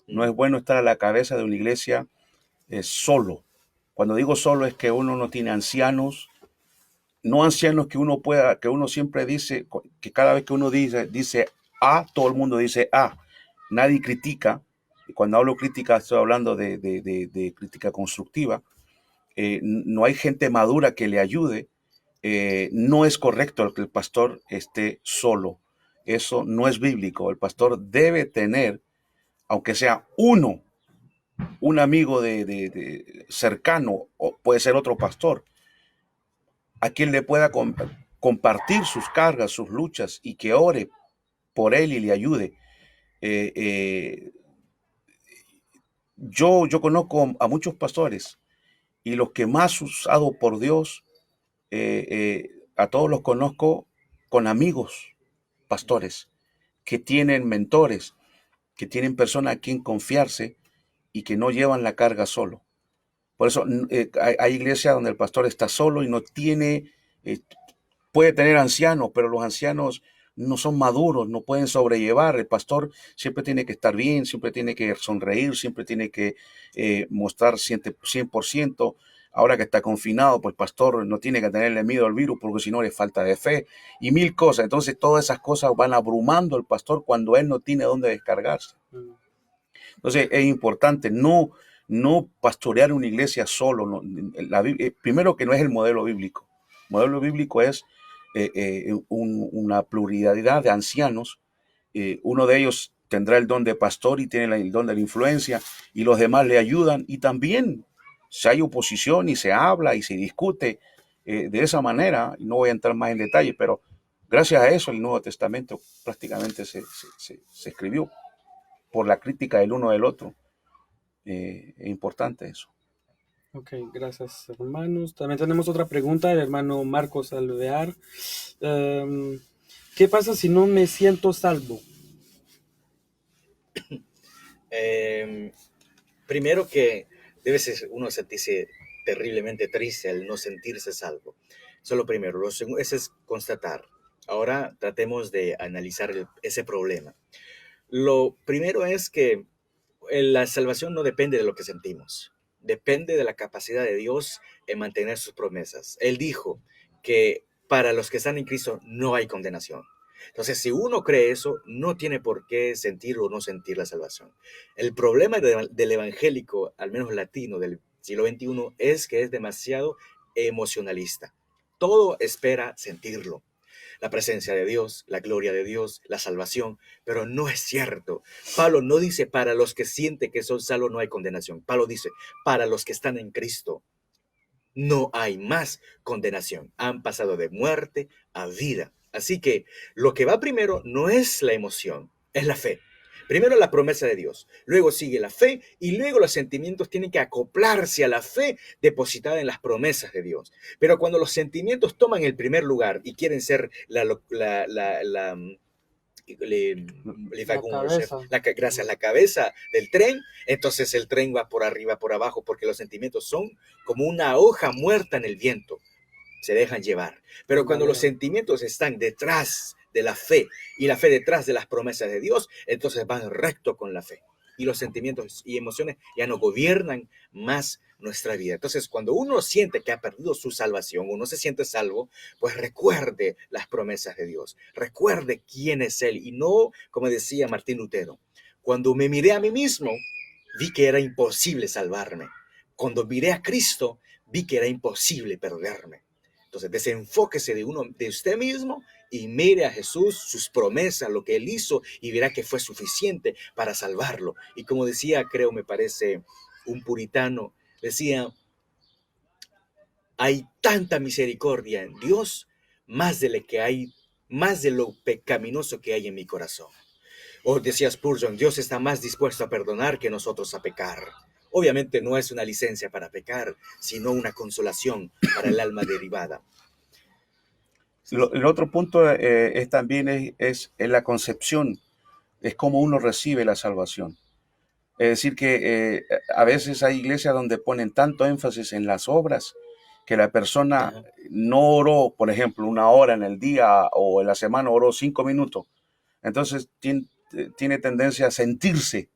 No es bueno estar a la cabeza de una iglesia solo. Cuando digo solo es que uno no tiene ancianos, no ancianos que uno siempre dice, que cada vez que uno dice A, todo el mundo dice A. Nadie critica. Y cuando hablo crítica, estoy hablando de crítica constructiva. No hay gente madura que le ayude. No es correcto que el pastor esté solo. Eso no es bíblico. El pastor debe tener, aunque sea un amigo de cercano, o puede ser otro pastor, a quien le pueda compartir sus cargas, sus luchas, y que ore por él y le ayude. Eh, eh, yo conozco a muchos pastores y los que más usado por Dios, a todos los conozco con amigos pastores que tienen mentores, que tienen personas a quien confiarse y que no llevan la carga solo. Por eso hay iglesias donde el pastor está solo y no tiene, puede tener ancianos, pero los ancianos no son maduros, no pueden sobrellevar. El pastor siempre tiene que estar bien, siempre tiene que sonreír, siempre tiene que mostrar 100%. Ahora que está confinado, pues el pastor no tiene que tenerle miedo al virus porque si no le falta de fe y mil cosas. Entonces todas esas cosas van abrumando al pastor cuando él no tiene dónde descargarse. Entonces es importante no pastorear una iglesia solo. No, primero que no es el modelo bíblico. El modelo bíblico es una pluralidad de ancianos. Uno de ellos tendrá el don de pastor y tiene el don de la influencia y los demás le ayudan. Y también si hay oposición y se habla y se discute de esa manera, no voy a entrar más en detalle, pero gracias a eso el Nuevo Testamento prácticamente se escribió por la crítica del uno del otro. Es importante eso. Ok, gracias hermanos. También tenemos otra pregunta del hermano Marcos Alvear. ¿Qué pasa si no me siento salvo? Primero que debe ser uno sentirse terriblemente triste al no sentirse salvo. Eso es lo primero. Lo segundo, ese es constatar. Ahora tratemos de analizar ese problema. Lo primero es que la salvación no depende de lo que sentimos. Depende de la capacidad de Dios en mantener sus promesas. Él dijo que para los que están en Cristo no hay condenación. Entonces, si uno cree eso, no tiene por qué sentir o no sentir la salvación. El problema del evangélico, al menos latino del siglo XXI, es que es demasiado emocionalista. Todo espera sentirlo. La presencia de Dios, la gloria de Dios, la salvación, pero no es cierto. Pablo no dice para los que sienten que son salvos no hay condenación. Pablo dice para los que están en Cristo no hay más condenación. Han pasado de muerte a vida. Así que lo que va primero no es la emoción, es la fe. Primero la promesa de Dios, luego sigue la fe y luego los sentimientos tienen que acoplarse a la fe depositada en las promesas de Dios. Pero cuando los sentimientos toman el primer lugar y quieren ser la cabeza del tren, entonces el tren va por arriba, por abajo, porque los sentimientos son como una hoja muerta en el viento, se dejan llevar. Pero cuando los sentimientos están detrás de la fe y la fe detrás de las promesas de Dios, entonces van recto con la fe. y los sentimientos y emociones ya no gobiernan más nuestra vida. Entonces, cuando uno siente que ha perdido su salvación, uno se siente salvo, pues recuerde las promesas de Dios, recuerde quién es Él y no, como decía Martín Lutero, cuando me miré a mí mismo, vi que era imposible salvarme. Cuando miré a Cristo, vi que era imposible perderme. Entonces, desenfóquese de usted mismo y mire a Jesús, sus promesas, lo que Él hizo, y verá que fue suficiente para salvarlo. Y como decía, creo, me parece, un puritano, decía, hay tanta misericordia en Dios, más de lo pecaminoso que hay en mi corazón. O decía Spurgeon, Dios está más dispuesto a perdonar que nosotros a pecar. Obviamente no es una licencia para pecar, sino una consolación para el alma derivada. El otro punto es también en la concepción, es cómo uno recibe la salvación. Es decir, que a veces hay iglesias donde ponen tanto énfasis en las obras que la persona Ajá. no oró, por ejemplo, 1 hora en el día o en la semana oró 5 minutos. Entonces tiene tendencia a sentirse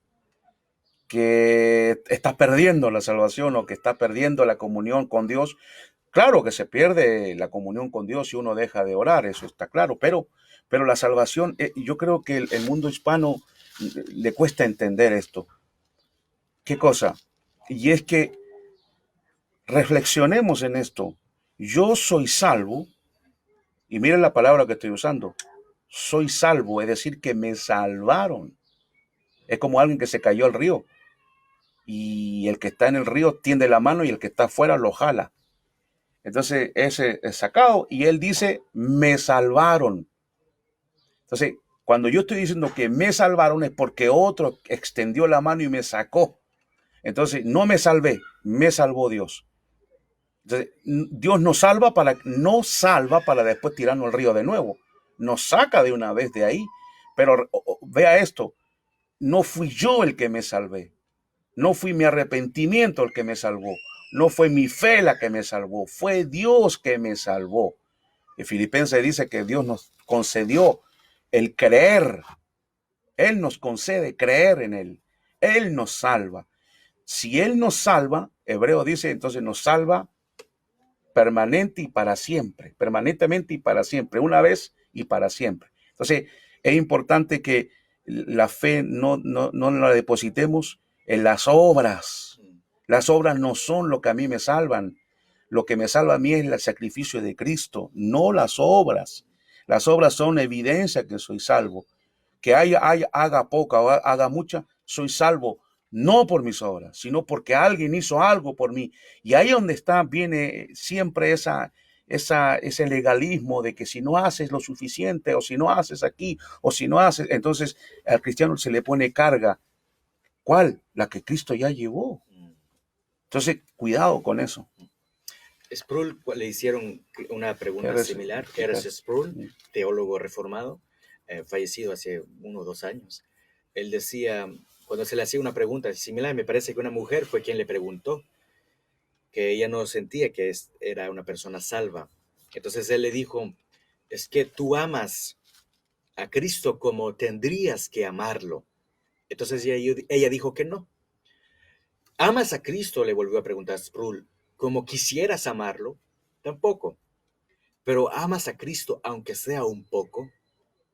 que está perdiendo la salvación o que está perdiendo la comunión con Dios. Claro que se pierde la comunión con Dios si uno deja de orar, eso está claro, pero la salvación, yo creo que el mundo hispano le cuesta entender esto. ¿Qué cosa? Y es que reflexionemos en esto. Yo soy salvo, y miren la palabra que estoy usando. Soy salvo, es decir, que me salvaron. Es como alguien que se cayó al río. Y el que está en el río tiende la mano y el que está afuera lo jala. Entonces ese es sacado y él dice, me salvaron. Entonces, cuando yo estoy diciendo que me salvaron es porque otro extendió la mano y me sacó. Entonces, no me salvé, me salvó Dios. Entonces, Dios no salva para después tirarnos al río de nuevo. Nos saca de una vez de ahí. Pero vea esto, no fui yo el que me salvé. No fui mi arrepentimiento el que me salvó. No fue mi fe la que me salvó. Fue Dios que me salvó. En Filipenses dice que Dios nos concedió el creer. Él nos concede creer en Él. Él nos salva. Si Él nos salva, Hebreo dice, entonces nos salva permanente y para siempre. Permanentemente y para siempre. Una vez y para siempre. Entonces, es importante que la fe no la depositemos en las obras. Las obras no son lo que a mí me salvan. Lo que me salva a mí es el sacrificio de Cristo, no las obras. Las obras son evidencia que soy salvo. Que haga poca o haga mucha, soy salvo no por mis obras, sino porque alguien hizo algo por mí. Y ahí donde viene siempre ese legalismo de que si no haces lo suficiente, o si no haces aquí, o si no haces, entonces al cristiano se le pone carga. ¿Cuál? La que Cristo ya llevó. Entonces, cuidado con eso. Sproul le hicieron una pregunta similar. R.C. Sproul, teólogo reformado, fallecido hace 1 o 2 años. Él decía, cuando se le hacía una pregunta similar, me parece que una mujer fue quien le preguntó, que ella no sentía que era una persona salva. Entonces él le dijo, es que tú amas a Cristo como tendrías que amarlo. Entonces ella dijo que no. ¿Amas a Cristo? Le volvió a preguntar Sproul. ¿Como quisieras amarlo? Tampoco. ¿Pero amas a Cristo aunque sea un poco?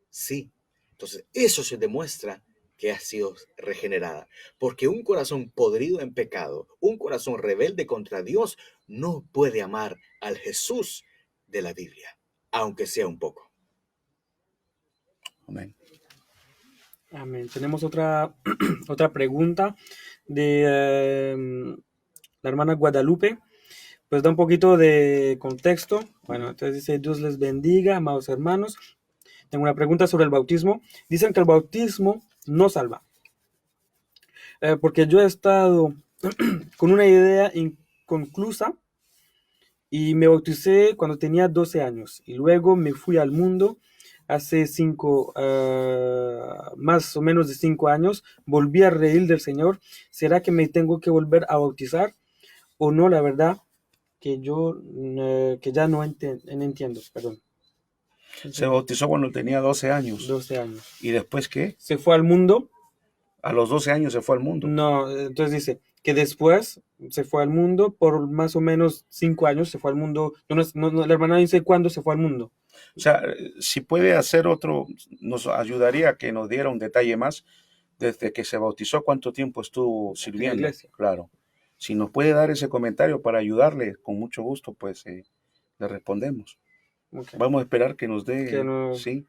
Sí. Entonces eso se demuestra que ha sido regenerada. Porque un corazón podrido en pecado, un corazón rebelde contra Dios, no puede amar al Jesús de la Biblia, aunque sea un poco. Amén. Amén. Tenemos otra pregunta de la hermana Guadalupe. Pues da un poquito de contexto. Bueno, entonces dice, Dios les bendiga, amados hermanos. Tengo una pregunta sobre el bautismo. Dicen que el bautismo no salva. Porque yo he estado con una idea inconclusa y me bauticé cuando tenía 12 años. Y luego me fui al mundo hace más o menos de 5 años. Volví a reír del Señor. ¿Será que me tengo que volver a bautizar o no? La verdad que yo que ya no entiendo, perdón. Se bautizó cuando tenía 12 años. 12 años. ¿Y después qué? Se fue al mundo A los 12 años se fue al mundo. No, entonces dice que después se fue al mundo, por más o menos 5 años se fue al mundo. La hermana dice cuándo se fue al mundo O sea, si puede hacer otro, nos ayudaría a que nos diera un detalle más desde que se bautizó, cuánto tiempo estuvo en la sirviendo. iglesia. Claro. Si nos puede dar ese comentario para ayudarle, con mucho gusto, pues le respondemos. Ok. Vamos a esperar que nos Que dé, no. sí.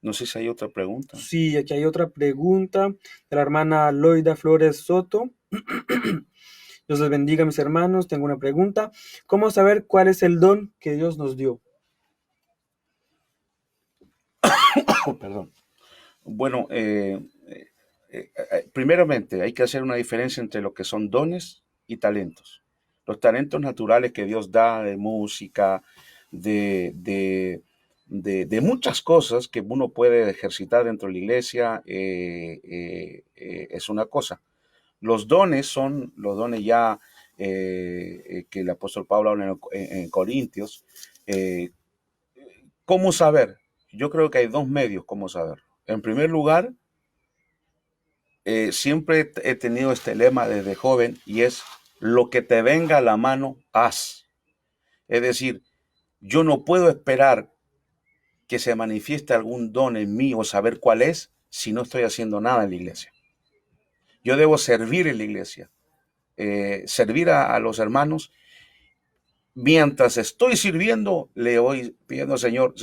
No sé si hay otra pregunta. Sí, aquí hay otra pregunta de la hermana Loida Flores Soto. Dios les bendiga, mis hermanos. Tengo una pregunta. ¿Cómo saber cuál es el don que Dios nos dio? Oh, perdón. Bueno, primeramente hay que hacer una diferencia entre lo que son dones y talentos. Los talentos naturales que Dios da de música, de muchas cosas que uno puede ejercitar dentro de la iglesia, es una cosa. Los dones son los dones ya que el apóstol Pablo habla en Corintios. Eh, ¿Cómo saber? Yo creo que hay dos medios cómo saberlo. En primer lugar, siempre he tenido este lema desde joven y es lo que te venga a la mano, haz. Es decir, yo no puedo esperar que se manifieste algún don en mí o saber cuál es si no estoy haciendo nada en la iglesia. Yo debo servir en la iglesia, servir a los hermanos. Mientras estoy sirviendo, le voy pidiendo, Señor,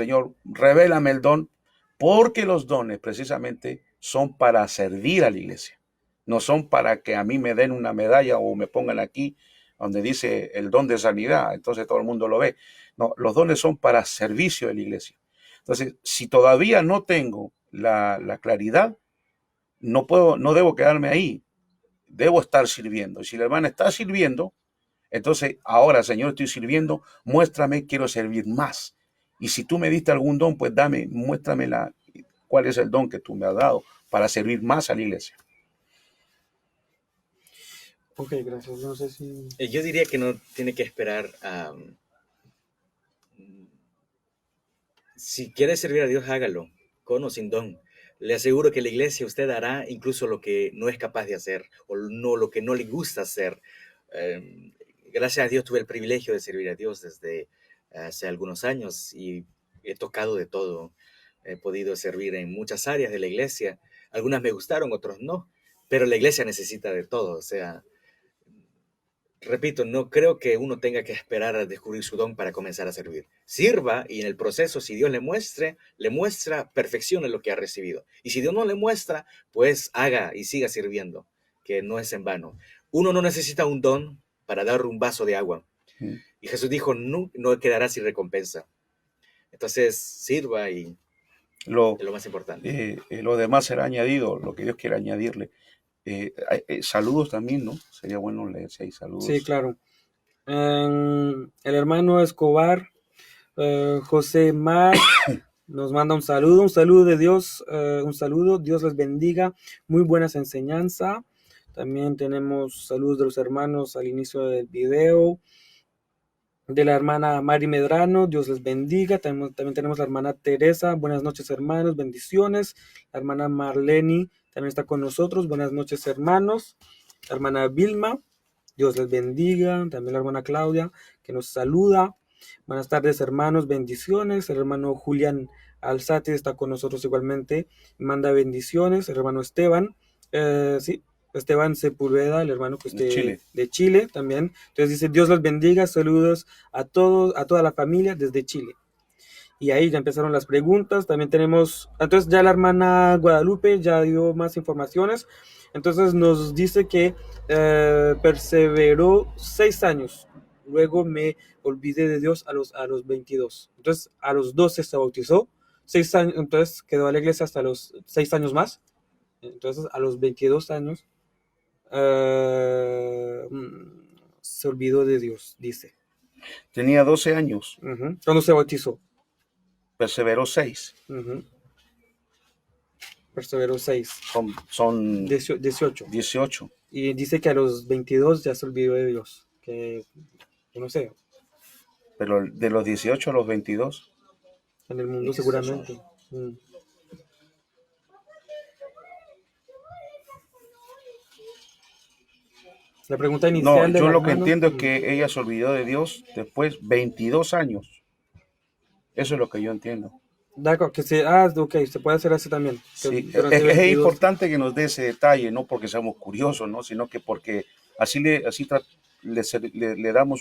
revélame el don, porque los dones precisamente son para servir a la iglesia. No son para que a mí me den una medalla o me pongan aquí donde dice el don de sanidad, entonces todo el mundo lo ve. No, los dones son para servicio de la iglesia. Entonces, si todavía no tengo la claridad, no debo quedarme ahí, debo estar sirviendo. Y si la hermana está sirviendo, entonces, ahora, Señor, estoy sirviendo, muéstrame, quiero servir más. Y si tú me diste algún don, pues muéstrame cuál es el don que tú me has dado para servir más a la iglesia. Ok, gracias. No sé si... Yo diría que no tiene que esperar a... Si quiere servir a Dios, hágalo, con o sin don. Le aseguro que la iglesia usted hará incluso lo que no es capaz de hacer o no lo que no le gusta hacer. Eh, Gracias a Dios tuve el privilegio de servir a Dios desde hace algunos años y he tocado de todo. He podido servir en muchas áreas de la iglesia. Algunas me gustaron, otros no, pero la iglesia necesita de todo. O sea, repito, no creo que uno tenga que esperar a descubrir su don para comenzar a servir. Sirva y en el proceso, si Dios le muestra, perfeccione lo que ha recibido. Y si Dios no le muestra, pues haga y siga sirviendo, que no es en vano. Uno no necesita un don para dar un vaso de agua. Y Jesús dijo, no, no quedará sin recompensa. Entonces, sirva y Lo, es lo más importante. lo demás será añadido, lo que Dios quiera añadirle. Saludos también, ¿no? Sería bueno leer si hay saludos. Sí, claro. El hermano Escobar, José Mar, nos manda un saludo de Dios, un saludo, Dios les bendiga, muy buenas enseñanzas. También tenemos saludos de los hermanos al inicio del video. De la hermana Mari Medrano, Dios les bendiga. También tenemos la hermana Teresa, buenas noches hermanos, bendiciones. La hermana Marleni también está con nosotros, buenas noches hermanos. La hermana Vilma, Dios les bendiga. También la hermana Claudia, que nos saluda. Buenas tardes hermanos, bendiciones. El hermano Julián Alzate está con nosotros igualmente, manda bendiciones. El hermano Esteban, sí, Esteban Sepúlveda, el hermano que de Chile también. Entonces dice, Dios los bendiga, saludos a todos, a toda la familia desde Chile. Y ahí ya empezaron las preguntas. También tenemos, entonces ya la hermana Guadalupe ya dio más informaciones. Entonces nos dice que perseveró 6 años. Luego me olvidé de Dios a los 22. Entonces a los 12 se bautizó. 6 años, entonces quedó a la iglesia hasta los 6 años más. Entonces a los 22 años se olvidó de Dios, dice. Tenía 12 años. Cuando se bautizó. Perseveró 6. Perseveró 6. Son 18. 18. Y dice que a los 22 ya se olvidó de Dios. Que yo no sé. Pero de los 18 a los 22. En el mundo seguramente. La pregunta No, inicial del yo lo que hermano. entiendo es que ella se olvidó de Dios después 22 años. Eso es lo que yo entiendo. D'accord, que se, ok, se puede hacer así también. Que Sí, durante es 22. importante que nos dé ese detalle, no porque seamos curiosos, ¿no? Sino que porque le damos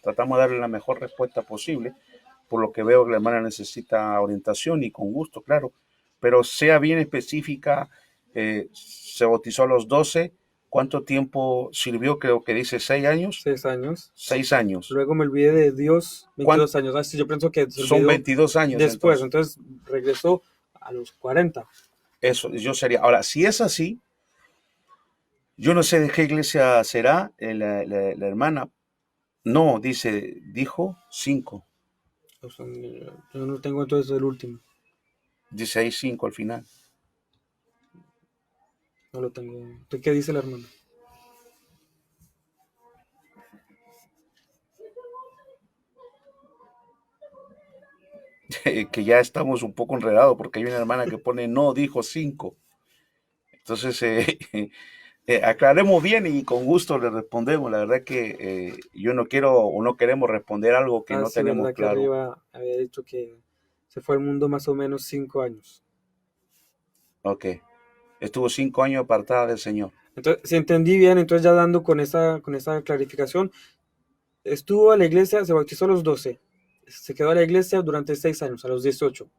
tratamos de darle la mejor respuesta posible, por lo que veo que la hermana necesita orientación y con gusto, claro, pero sea bien específica, se bautizó a los 12, ¿cuánto tiempo sirvió? Creo que dice 6 años, 6 años. 6 años. Luego me olvidé de Dios, ¿Cuánto? 22 años. Así yo pienso que se Son olvidó 22 años después. entonces. Entonces regresó a los 40. Eso, yo sería. Ahora, si es así, yo no sé de qué iglesia será la hermana. No, dijo 5. O sea, yo no tengo entonces el último. Dice ahí 5 al final. No lo tengo. ¿De qué dice el hermano? Que ya estamos un poco enredados porque hay una hermana que pone no, dijo 5. Entonces, aclaremos bien y con gusto le respondemos. La verdad que yo no quiero o no queremos responder algo que Ah, no sí, tenemos verdad que claro. arriba había dicho que se fue al mundo más o menos 5 años. Ok. Estuvo 5 años apartada del Señor. Entonces, si entendí bien, entonces ya dando con esa clarificación, estuvo a la iglesia, se bautizó a los 12, se quedó a la iglesia durante 6 años, a los 18,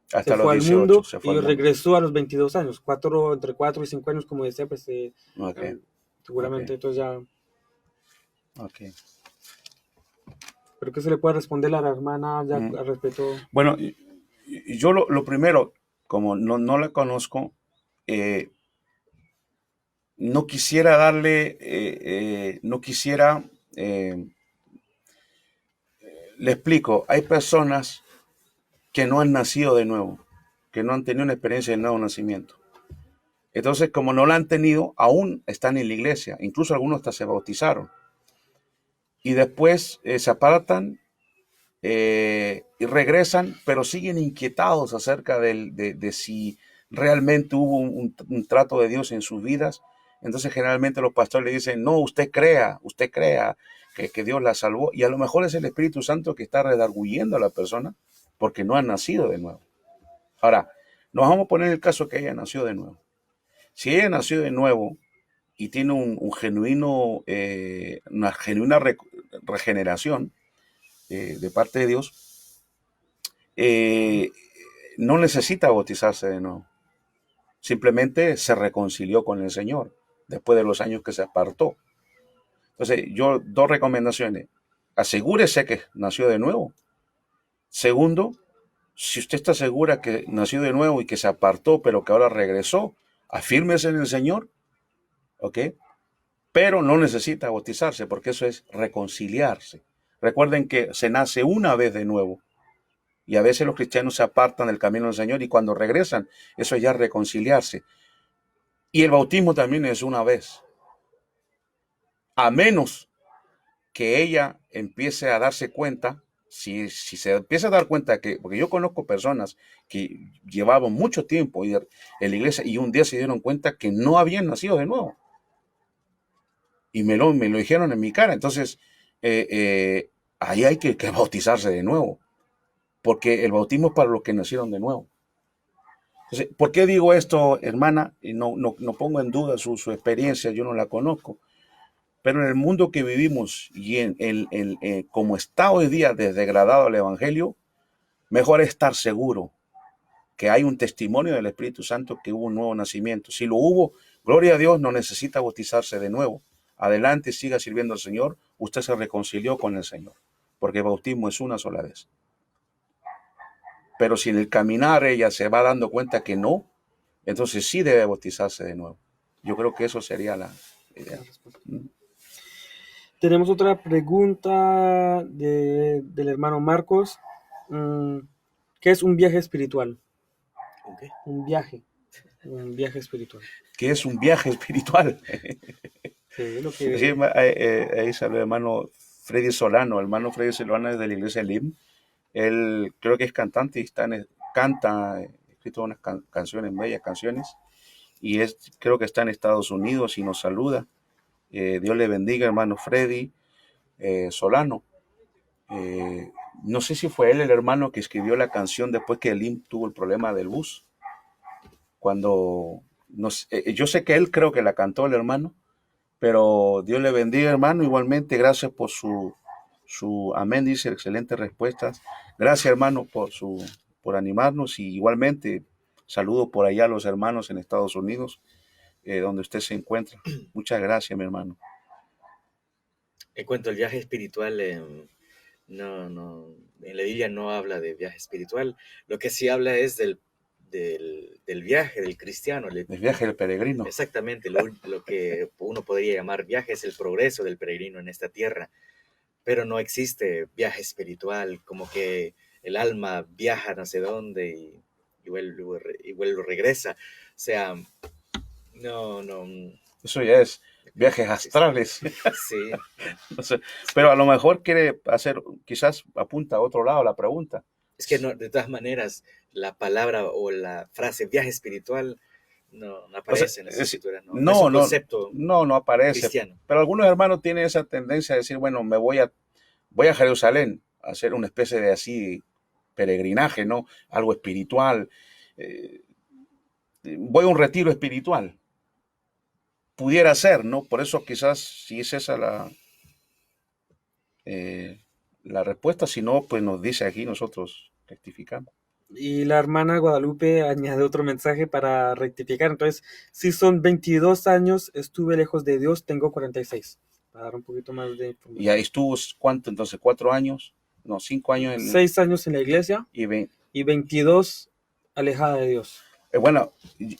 se Hasta los fue al 18 mundo se fue y al mundo. regresó a los 22 años, entre 4 y 5 años, como decía, pues Ok. seguramente, Ok. entonces ya, Ok. pero que se le puede responder a la hermana ya Mm. al respecto. Bueno, yo lo primero, como no la conozco, eh, no quisiera no quisiera, le explico, hay personas que no han nacido de nuevo, que no han tenido una experiencia de nuevo nacimiento. Entonces, como no la han tenido, aún están en la iglesia, incluso algunos hasta se bautizaron. Y después se apartan y regresan, pero siguen inquietados acerca de si realmente hubo un trato de Dios en sus vidas. Entonces generalmente los pastores le dicen, no, usted crea que Dios la salvó. Y a lo mejor es el Espíritu Santo que está redarguyendo a la persona porque no ha nacido de nuevo. Ahora, nos vamos a poner el caso que ella nació de nuevo. Si ella nació de nuevo y tiene una genuina regeneración de parte de Dios, eh, no necesita bautizarse de nuevo. Simplemente se reconcilió con el Señor después de los años que se apartó. Entonces, yo dos recomendaciones. Asegúrese que nació de nuevo. Segundo, si usted está segura que nació de nuevo y que se apartó, pero que ahora regresó, afírmese en el Señor, ¿ok? Pero no necesita bautizarse porque eso es reconciliarse. Recuerden que se nace una vez de nuevo. Y a veces los cristianos se apartan del camino del Señor y cuando regresan, eso es ya reconciliarse. Y el bautismo también es una vez. A menos que ella empiece a darse cuenta, si se empieza a dar cuenta que, porque yo conozco personas que llevaban mucho tiempo en la iglesia y un día se dieron cuenta que no habían nacido de nuevo. Y me lo dijeron en mi cara. Entonces, ahí hay que bautizarse de nuevo. Porque el bautismo es para los que nacieron de nuevo. Entonces, ¿por qué digo esto, hermana? Y no pongo en duda su experiencia, yo no la conozco. Pero en el mundo que vivimos y como está hoy día desdegradado el Evangelio, mejor es estar seguro que hay un testimonio del Espíritu Santo que hubo un nuevo nacimiento. Si lo hubo, gloria a Dios, no necesita bautizarse de nuevo. Adelante, siga sirviendo al Señor. Usted se reconcilió con el Señor, porque el bautismo es una sola vez. Pero si en el caminar ella se va dando cuenta que no, entonces sí debe bautizarse de nuevo. Yo creo que eso sería la idea. Tenemos otra pregunta del hermano Marcos. ¿Qué es un viaje espiritual? ¿Okay? Un viaje espiritual. ¿Qué es un viaje espiritual? Sí, lo Sí, que... ahí sale el hermano Freddy Solano. El hermano Freddy Solano es de la iglesia LIM. Él creo que es cantante y canta, escrito unas canciones, bellas canciones. Y creo que está en Estados Unidos y nos saluda. Dios le bendiga, hermano Freddy Solano. No sé si fue él el hermano que escribió la canción después que Elim tuvo el problema del bus. Cuando yo sé que él creo que la cantó el hermano, pero Dios le bendiga, hermano. Igualmente, gracias por su amén, dice, excelentes respuestas. Gracias, hermano, por animarnos. Y igualmente, saludo por allá a los hermanos en Estados Unidos, donde usted se encuentra. Muchas gracias, mi hermano. En cuanto al viaje espiritual, en la Biblia no habla de viaje espiritual. Lo que sí habla es del viaje del cristiano. El viaje del peregrino. Exactamente, lo que uno podría llamar viaje es el progreso del peregrino en esta tierra, pero no existe viaje espiritual, como que el alma viaja no sé dónde y vuelve regresa. O sea, no. Eso ya es viajes astrales. Sí. No sé, pero a lo mejor quiere hacer, quizás apunta a otro lado la pregunta. Es que no, de todas maneras, la palabra o la frase viaje espiritual no O sea, aparece en las escrituras, no es no, un no, concepto no aparece. cristiano. Pero algunos hermanos tienen esa tendencia a decir, bueno, voy a Jerusalén a hacer una especie de así peregrinaje, ¿no? Algo espiritual. eh, Voy a un retiro espiritual. Pudiera ser, ¿no? Por eso quizás si es esa eh, la respuesta, si no, pues nos dice aquí, nosotros rectificamos. Y la hermana Guadalupe añade otro mensaje para rectificar. Entonces, si son 22 años, estuve lejos de Dios, tengo 46. Para dar un poquito más de Y ahí información. estuvo, ¿cuánto entonces? ¿4 años? No, 5 años 6 años en la iglesia y y 22 alejada de Dios. bueno,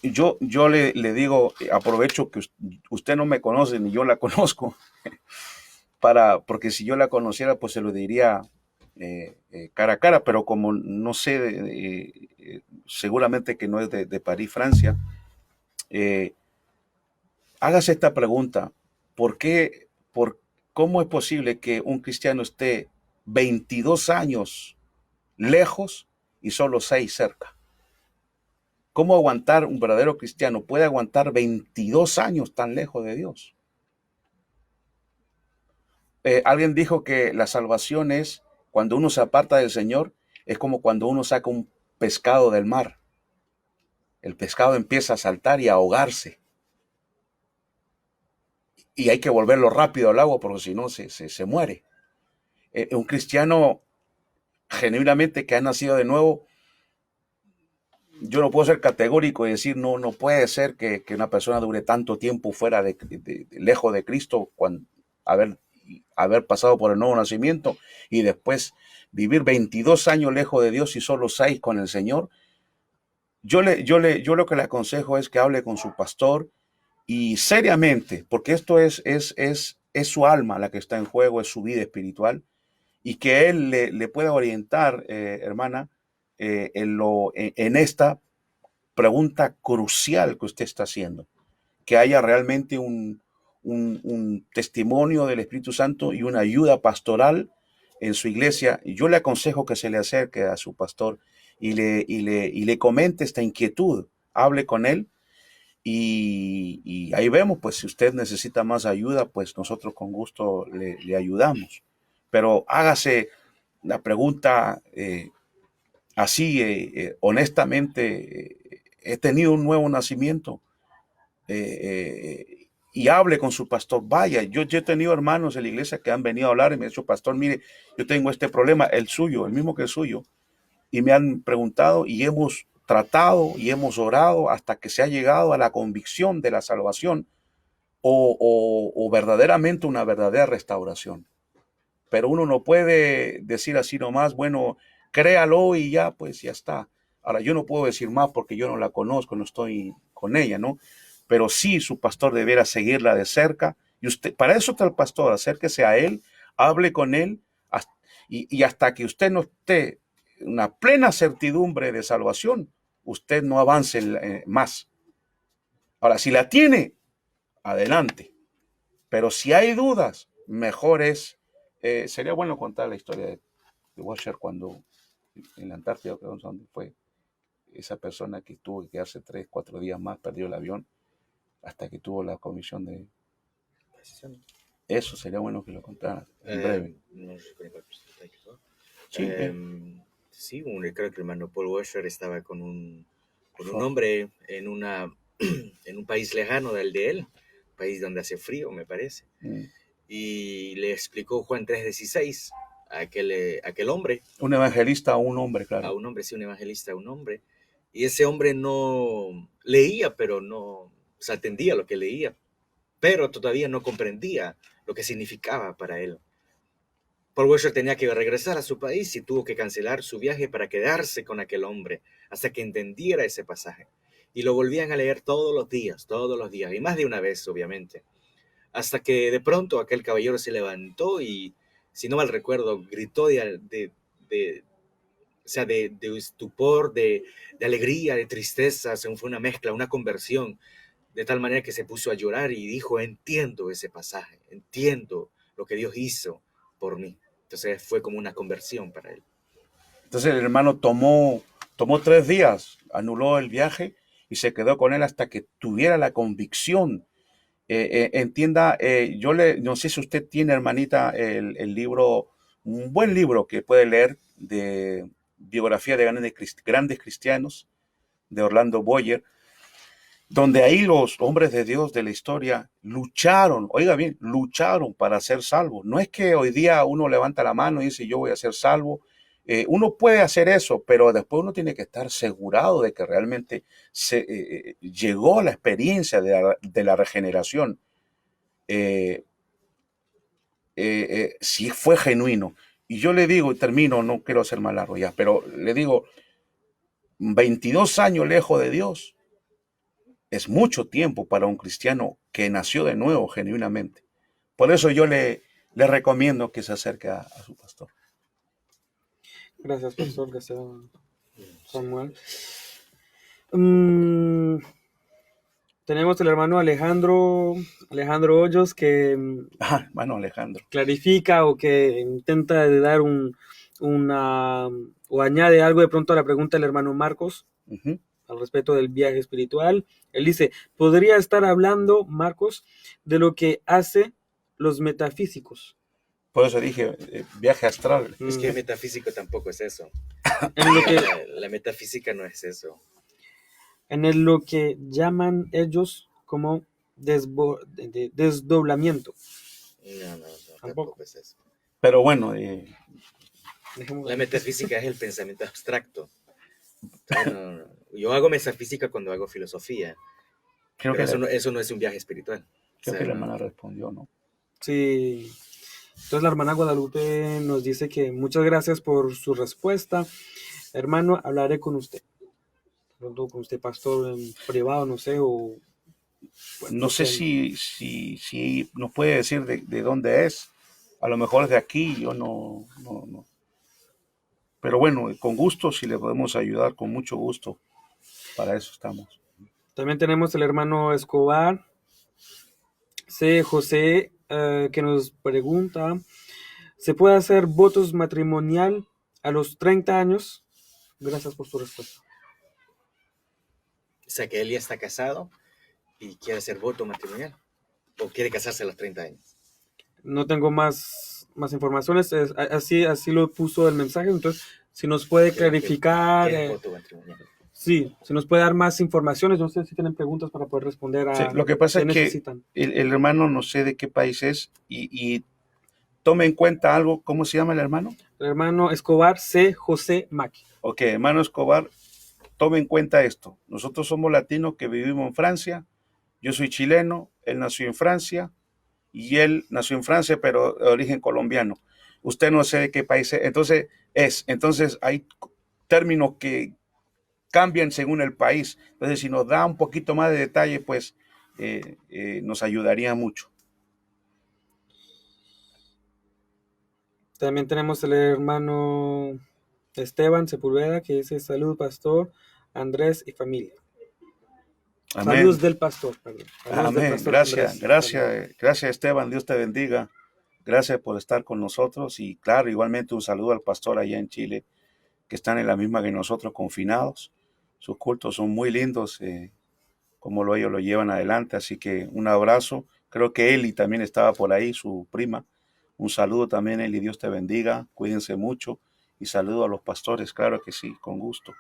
yo le digo, aprovecho que usted no me conoce ni yo la conozco, porque si yo la conociera, pues se lo diría cara a cara, pero como no sé, seguramente que no es de París, Francia, eh, hágase esta pregunta: ¿por qué, cómo es posible que un cristiano esté 22 años lejos y solo 6 cerca? ¿Cómo aguantar un verdadero cristiano? Puede aguantar 22 años tan lejos de Dios. Alguien dijo que la salvación es cuando uno se aparta del Señor, es como cuando uno saca un pescado del mar. El pescado empieza a saltar y a ahogarse. Y hay que volverlo rápido al agua porque si no se muere. Un cristiano genuinamente que ha nacido de nuevo, yo no puedo ser categórico y decir no puede ser que una persona dure tanto tiempo fuera lejos de Cristo, haber pasado por el nuevo nacimiento y después vivir 22 años lejos de Dios y solo 6 con el Señor. Yo lo que le aconsejo es que hable con su pastor y seriamente, porque esto es su alma la que está en juego, es su vida espiritual, y que él le pueda orientar, hermana, en esta pregunta crucial que usted está haciendo, que haya realmente un testimonio del Espíritu Santo y una ayuda pastoral en su iglesia. Y yo le aconsejo que se le acerque a su pastor y le comente esta inquietud, hable con él y ahí vemos, pues si usted necesita más ayuda, pues nosotros con gusto le ayudamos. Pero hágase la pregunta así, honestamente, he tenido un nuevo nacimiento, y hable con su pastor. Vaya, yo he tenido hermanos en la iglesia que han venido a hablar y me han dicho, pastor, mire, yo tengo este problema, el suyo, el mismo que el suyo, y me han preguntado y hemos tratado y hemos orado hasta que se ha llegado a la convicción de la salvación o verdaderamente una verdadera restauración. Pero uno no puede decir así nomás, bueno, créalo y ya, pues ya está. Ahora, yo no puedo decir más porque yo no la conozco, no estoy con ella, ¿no? Pero sí, su pastor deberá seguirla de cerca. Y usted, para eso está el pastor, acérquese a él, hable con él, y hasta que usted no esté en una plena certidumbre de salvación, usted no avance más. Ahora, si la tiene, adelante. Pero si hay dudas, mejor sería bueno contar la historia de Washer cuando en la Antártida, creo donde fue esa persona que tuvo que quedarse 3, 4 días más, perdió el avión hasta que tuvo la comisión Eso sería bueno que lo contaras en breve. Sí, Sí, creo que el hermano Paul Washer estaba con un favor. hombre en en un país lejano del de él, país donde hace frío, me parece, y le explicó Juan 3:16 a aquel hombre, Un evangelista o un hombre, claro. a un hombre, sí, un evangelista, a un hombre, y ese hombre no leía, pero no, o sea, atendía lo que leía, pero todavía no comprendía lo que significaba para él. Paul Washer tenía que regresar a su país y tuvo que cancelar su viaje para quedarse con aquel hombre hasta que entendiera ese pasaje. Y lo volvían a leer todos los días, y más de una vez, obviamente. Hasta que de pronto aquel caballero se levantó y, si no mal recuerdo, gritó o sea, de estupor, de alegría, de tristeza. Fue una mezcla, una conversión, de tal manera que se puso a llorar y dijo: entiendo ese pasaje, entiendo lo que Dios hizo por mí. Entonces fue como una conversión para él. Entonces el hermano tomó 3 días, anuló el viaje y se quedó con él hasta que tuviera la convicción. Entienda, no sé si usted tiene, hermanita, el libro, un buen libro que puede leer de biografía de grandes cristianos, de Orlando Boyer, donde ahí los hombres de Dios de la historia lucharon, oiga bien, lucharon para ser salvos. No es que hoy día uno levanta la mano y dice yo voy a ser salvo. Uno puede hacer eso, pero después uno tiene que estar asegurado de que realmente llegó la experiencia de la regeneración. Si fue genuino. Y yo le digo, y termino, no quiero ser más largo ya, pero le digo, 22 años lejos de Dios es mucho tiempo para un cristiano que nació de nuevo genuinamente. Por eso yo le recomiendo que se acerque a su pastor. Gracias, pastor. Gracias, Samuel. Tenemos el hermano Alejandro Hoyos que Bueno, Alejandro. clarifica o que intenta de dar o añade algo de pronto a la pregunta del hermano Marcos al respecto del viaje espiritual. Él dice, ¿podría estar hablando, Marcos, de lo que hace los metafísicos? Por eso dije viaje astral. Es que metafísico tampoco es eso. En lo que, la metafísica no es eso. En lo que llaman ellos como desdoblamiento. No, tampoco es eso. Pero bueno, la metafísica es el pensamiento abstracto. No. Yo hago metafísica cuando hago filosofía. Pero eso no es un viaje espiritual. Creo que la hermana respondió, ¿no? Sí. Entonces la hermana Guadalupe nos dice que muchas gracias por su respuesta. Hermano, hablaré con usted. Pronto con usted, pastor, en privado, no sé, o... Bueno, no sé si nos puede decir de dónde es. A lo mejor es de aquí, yo no. Pero bueno, con gusto, si le podemos ayudar, con mucho gusto. Para eso estamos. También tenemos el hermano Escobar, C. José, que nos pregunta, ¿se puede hacer votos matrimonial a los 30 años? Gracias por su respuesta. O sea, que él ya está casado y quiere hacer voto matrimonial. ¿O quiere casarse a los 30 años? No tengo más informaciones. Así lo puso el mensaje. Entonces, si nos puede clarificar. ¿Qué es voto matrimonial? Sí, si nos puede dar más informaciones. No sé si tienen preguntas para poder responder a sí, lo que pasa es necesitan. Que el hermano no sé de qué país es y tome en cuenta algo. ¿Cómo se llama el hermano? El hermano Escobar C. José Maki. Ok, hermano Escobar, tome en cuenta esto. Nosotros somos latinos que vivimos en Francia. Yo soy chileno, él nació en Francia y él nació en Francia, pero de origen colombiano. Usted no sé de qué país es. Entonces hay términos que cambian según el país. Entonces, si nos da un poquito más de detalle, pues nos ayudaría mucho. También tenemos el hermano Esteban Sepúlveda, que dice, salud, pastor, Andrés y familia. Amén. Saludos del pastor, perdón. Saludos Amén. del pastor Gracias Esteban, Dios te bendiga. Gracias por estar con nosotros y claro, igualmente un saludo al pastor allá en Chile, que están en la misma que nosotros, confinados. Sus cultos son muy lindos, como ellos lo llevan adelante, así que un abrazo. Creo que Eli también estaba por ahí, su prima. Un saludo también, Eli, Dios te bendiga, cuídense mucho y saludo a los pastores, claro que sí, con gusto.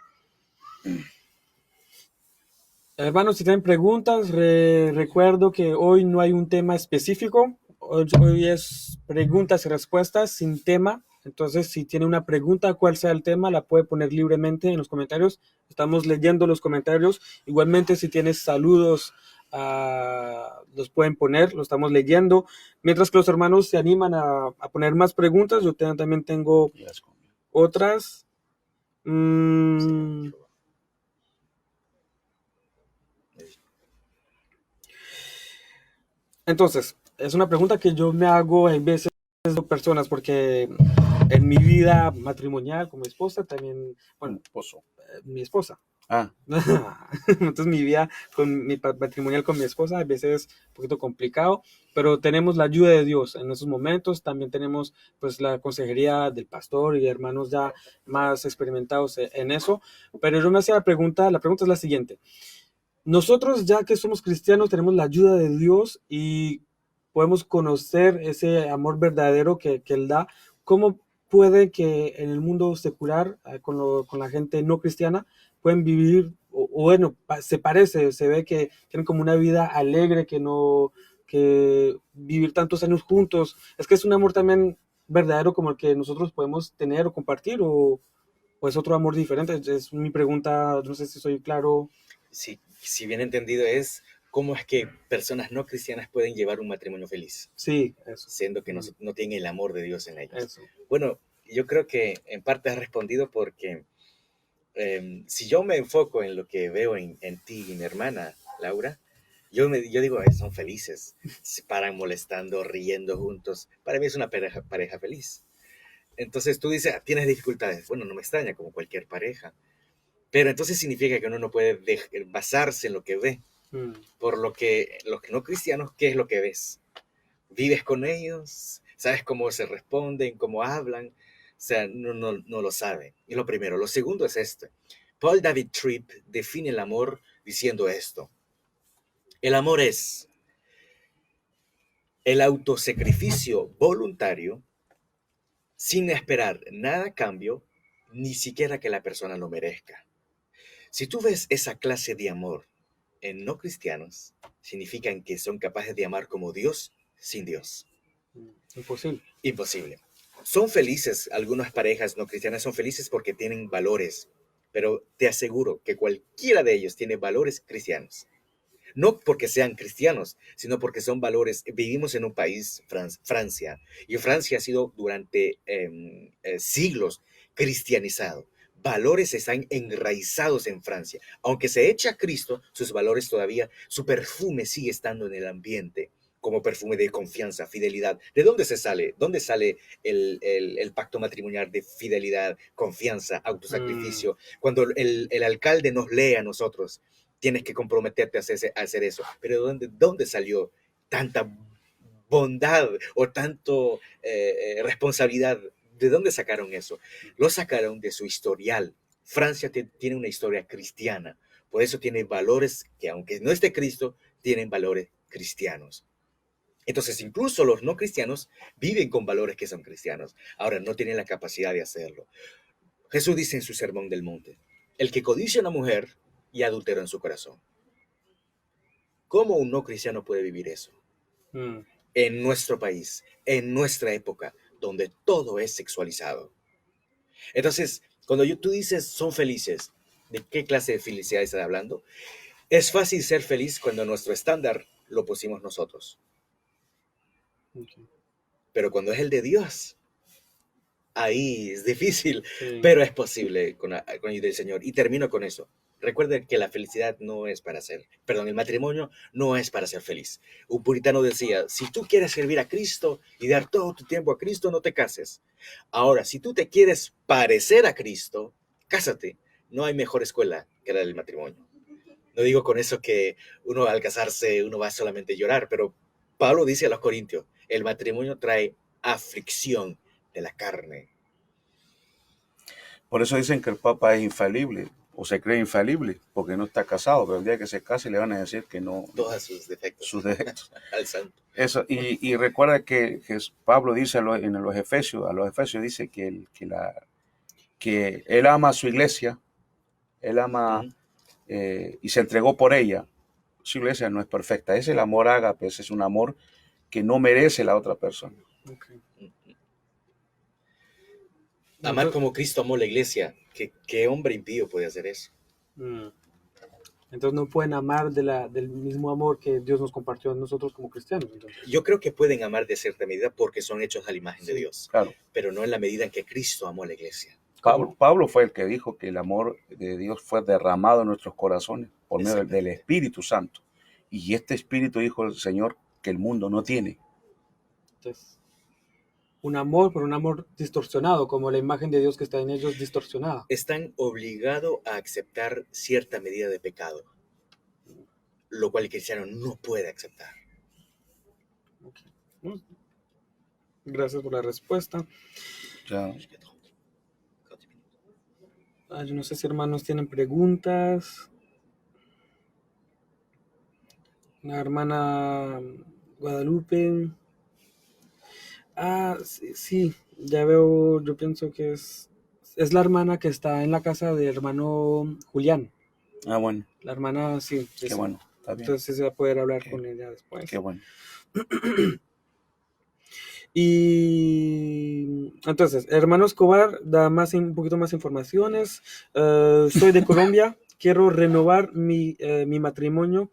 Hermanos, si tienen preguntas, recuerdo que hoy no hay un tema específico. Hoy es preguntas y respuestas sin tema. Entonces, si tiene una pregunta, cuál sea el tema, la puede poner libremente en los comentarios. Estamos leyendo los comentarios. Igualmente, si tienes saludos, los pueden poner, lo estamos leyendo. Mientras que los hermanos se animan a poner más preguntas, yo también tengo otras. Entonces, es una pregunta que yo me hago en veces de personas, porque en mi vida matrimonial con mi esposa también, bueno, mi esposa. Entonces mi vida matrimonial con mi esposa a veces es un poquito complicado, pero tenemos la ayuda de Dios en esos momentos. También tenemos pues la consejería del pastor y hermanos ya más experimentados en eso. Pero yo me hacía la pregunta es la siguiente. Nosotros, ya que somos cristianos, tenemos la ayuda de Dios y podemos conocer ese amor verdadero que Él da. ¿Cómo puede que en el mundo secular, con la gente no cristiana, pueden vivir, o bueno, se ve que tienen como una vida alegre, que vivir tantos años juntos? Es que es un amor también verdadero como el que nosotros podemos tener o compartir, o es otro amor diferente. Es mi pregunta, no sé si soy claro. Sí, si bien entendido es cómo es que personas no cristianas pueden llevar un matrimonio feliz. Sí, eso. Siendo que no tienen el amor de Dios en ellos. Eso. Bueno, yo creo que en parte has respondido porque si yo me enfoco en lo que veo en ti y mi hermana, Laura, yo digo, son felices, se paran molestando, riendo juntos. Para mí es una pareja feliz. Entonces tú dices, tienes dificultades. Bueno, no me extraña, como cualquier pareja. Pero entonces significa que uno no puede basarse en lo que ve. Por lo que los no cristianos, ¿qué es lo que ves? ¿Vives con ellos? ¿Sabes cómo se responden, cómo hablan? O sea, no lo sabe. Y lo primero. Lo segundo es esto. Paul David Tripp define el amor diciendo esto. El amor es el autosacrificio voluntario sin esperar nada a cambio, ni siquiera que la persona lo merezca. Si tú ves esa clase de amor en no cristianos, significan que son capaces de amar como Dios sin Dios. Imposible. Imposible. Son felices, algunas parejas no cristianas son felices porque tienen valores, pero te aseguro que cualquiera de ellos tiene valores cristianos. No porque sean cristianos, sino porque son valores. Vivimos en un país, Francia, y Francia ha sido durante siglos cristianizado. Valores están enraizados en Francia. Aunque se echa a Cristo, sus valores todavía, su perfume sigue estando en el ambiente, como perfume de confianza, fidelidad. ¿De dónde se sale? ¿Dónde sale el pacto matrimonial de fidelidad, confianza, autosacrificio? Cuando el alcalde nos lee a nosotros, tienes que comprometerte a hacer eso. Pero ¿dónde salió tanta bondad o tanto responsabilidad? ¿De dónde sacaron eso? Lo sacaron de su historial. Francia tiene una historia cristiana. Por eso tiene valores que, aunque no esté Cristo, tienen valores cristianos. Entonces, incluso los no cristianos viven con valores que son cristianos. Ahora, no tienen la capacidad de hacerlo. Jesús dice en su Sermón del Monte, el que codicia a una mujer y adultera en su corazón. ¿Cómo un no cristiano puede vivir eso? En nuestro país, en nuestra época, donde todo es sexualizado. Entonces, cuando tú dices son felices, ¿de qué clase de felicidad estás hablando? Es fácil ser feliz cuando nuestro estándar lo pusimos nosotros. Okay. Pero cuando es el de Dios, ahí es difícil, sí. Pero es posible con ayuda del Señor. Y termino con eso. Recuerden que la felicidad no es para el matrimonio no es para ser feliz. Un puritano decía, si tú quieres servir a Cristo y dar todo tu tiempo a Cristo, no te cases. Ahora, si tú te quieres parecer a Cristo, cásate. No hay mejor escuela que la del matrimonio. No digo con eso que uno al casarse, uno va solamente a llorar, pero Pablo dice a los Corintios, el matrimonio trae aflicción de la carne. Por eso dicen que el Papa es infalible. o se cree infalible porque no está casado, pero el día que se case le van a decir que no, Todos sus defectos sus defectos. al santo. Eso, y recuerda que Pablo dice en los Efesios, a los Efesios dice que él ama a su iglesia, él ama Ujú. y se entregó por ella. Su iglesia no es perfecta, es el amor ágape, ese es un amor que no merece la otra persona. Okay. Amar Entonces, como Cristo amó la iglesia. ¿Qué hombre impío puede hacer eso? mm, entonces no pueden amar del mismo amor que Dios nos compartió a nosotros como cristianos. Entonces. Yo creo que pueden amar de cierta medida porque son hechos a la imagen de Sí. Dios, Claro, pero no en la medida en que Cristo amó a la iglesia. ¿Cómo? Pablo fue el que dijo que el amor de Dios fue derramado en nuestros corazones por medio del Exactamente. Espíritu Santo. Y este Espíritu dijo el Señor que el mundo no tiene. Entonces, un amor, pero un amor distorsionado, como la imagen de Dios que está en ellos distorsionada. Están obligados a aceptar cierta medida de pecado, lo cual el cristiano no puede aceptar. Okay. Mm. Gracias por la respuesta. Ya. Yo no sé si hermanos tienen preguntas. La hermana Guadalupe. Sí, sí, ya veo, yo pienso que es la hermana que está en la casa del hermano Julián. Ah, bueno, La hermana, sí, qué esa. bueno, está bien, Entonces se va a poder hablar qué, con ella después. qué bueno. Y entonces, hermano Escobar da un poquito más informaciones. Soy de Colombia, quiero renovar mi matrimonio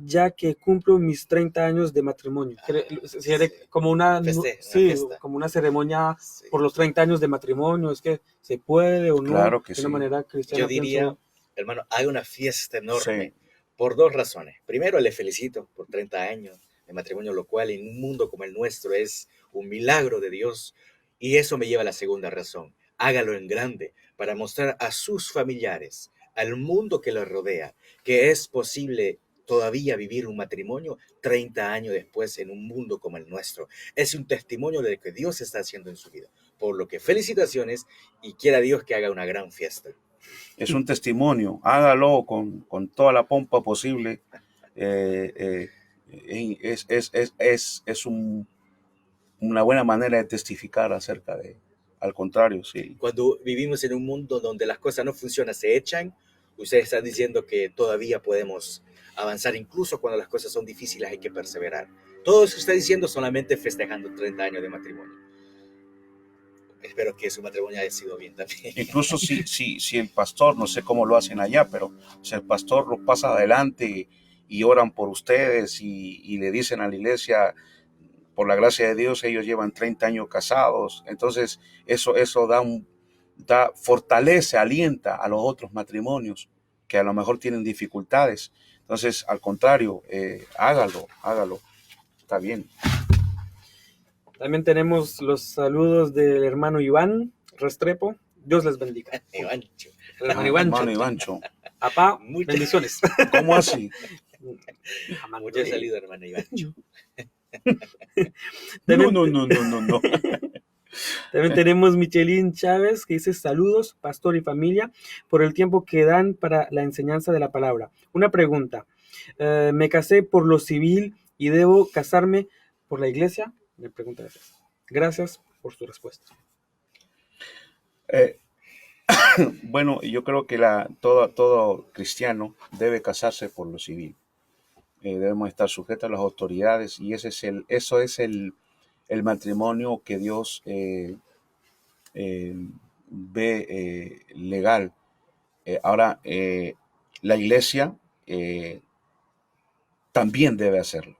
ya que cumplo mis 30 años de matrimonio. Sí. Como una, sí, fiesta. como una ceremonia Sí. por los 30 años de matrimonio. Es que se puede o no, Claro que de una sí. manera cristiana. Yo diría, pienso, hermano, hay una fiesta enorme Sí. por dos razones. Primero, le felicito por 30 años de matrimonio, lo cual en un mundo como el nuestro es un milagro de Dios. Y eso me lleva a la segunda razón. Hágalo en grande para mostrar a sus familiares, al mundo que los rodea, que es posible todavía vivir un matrimonio 30 años después en un mundo como el nuestro. Es un testimonio de lo que Dios está haciendo en su vida. Por lo que felicitaciones y quiera Dios que haga una gran fiesta. Es un testimonio, hágalo con toda la pompa posible. Es una buena manera de testificar acerca de, al contrario, sí. Cuando vivimos en un mundo donde las cosas no funcionan, se echan, ustedes están diciendo que todavía podemos avanzar, incluso cuando las cosas son difíciles hay que perseverar. Todo eso está diciendo solamente festejando 30 años de matrimonio. Espero que su matrimonio haya sido bien también. Incluso si el pastor, no sé cómo lo hacen allá, pero si el pastor los pasa adelante y oran por ustedes y le dicen a la iglesia, por la gracia de Dios, ellos llevan 30 años casados, entonces eso fortalece, alienta a los otros matrimonios que a lo mejor tienen dificultades. Entonces, al contrario, hágalo, está bien. también tenemos los saludos del hermano Iván Restrepo. Dios les bendiga. Ivancho. El hermano Ivancho. Hermano Ivancho, Papá, Muchas- bendiciones. ¿cómo así? Muchas saludos, hermano Ivancho. No. También tenemos Michelin Chávez que dice saludos, pastor y familia, por el tiempo que dan para la enseñanza de la palabra. Una pregunta, me casé por lo civil y debo casarme por la iglesia. Me pregunta eso. Gracias por su respuesta. Bueno, yo creo que todo cristiano debe casarse por lo civil. Debemos estar sujetos a las autoridades y eso es el matrimonio que Dios ve legal. Ahora, la iglesia también debe hacerlo.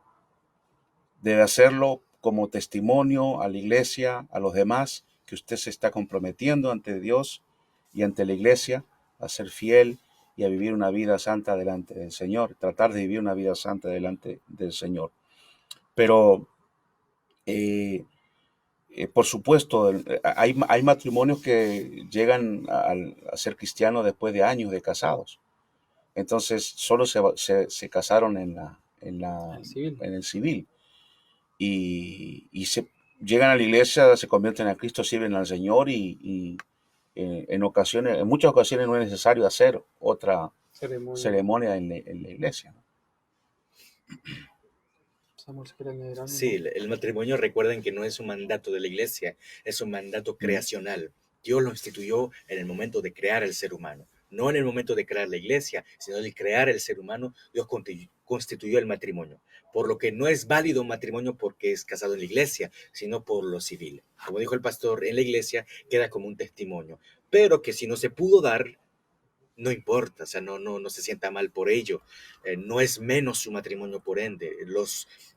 Debe hacerlo como testimonio a la iglesia, a los demás, que usted se está comprometiendo ante Dios y ante la iglesia a ser fiel y a vivir una vida santa delante del Señor, tratar de vivir una vida santa delante del Señor. Pero, por supuesto, hay matrimonios que llegan a ser cristianos después de años de casados. Entonces, solo se casaron en el civil. Y llegan a la iglesia, se convierten a Cristo, sirven al Señor y en muchas ocasiones no es necesario hacer otra Ceremonia. ceremonia en la iglesia, ¿no? Samuel, ¿se quiere añadir algo? Sí, el matrimonio, recuerden que no es un mandato de la iglesia, es un mandato creacional. Dios lo instituyó en el momento de crear el ser humano, no en el momento de crear la iglesia, sino de crear el ser humano. Dios constituyó el matrimonio, por lo que no es válido un matrimonio porque es casado en la iglesia, sino por lo civil. Como dijo el pastor, en la iglesia queda como un testimonio, pero que si no se pudo dar, no importa, o sea, no se sienta mal por ello. No es menos su matrimonio por ende.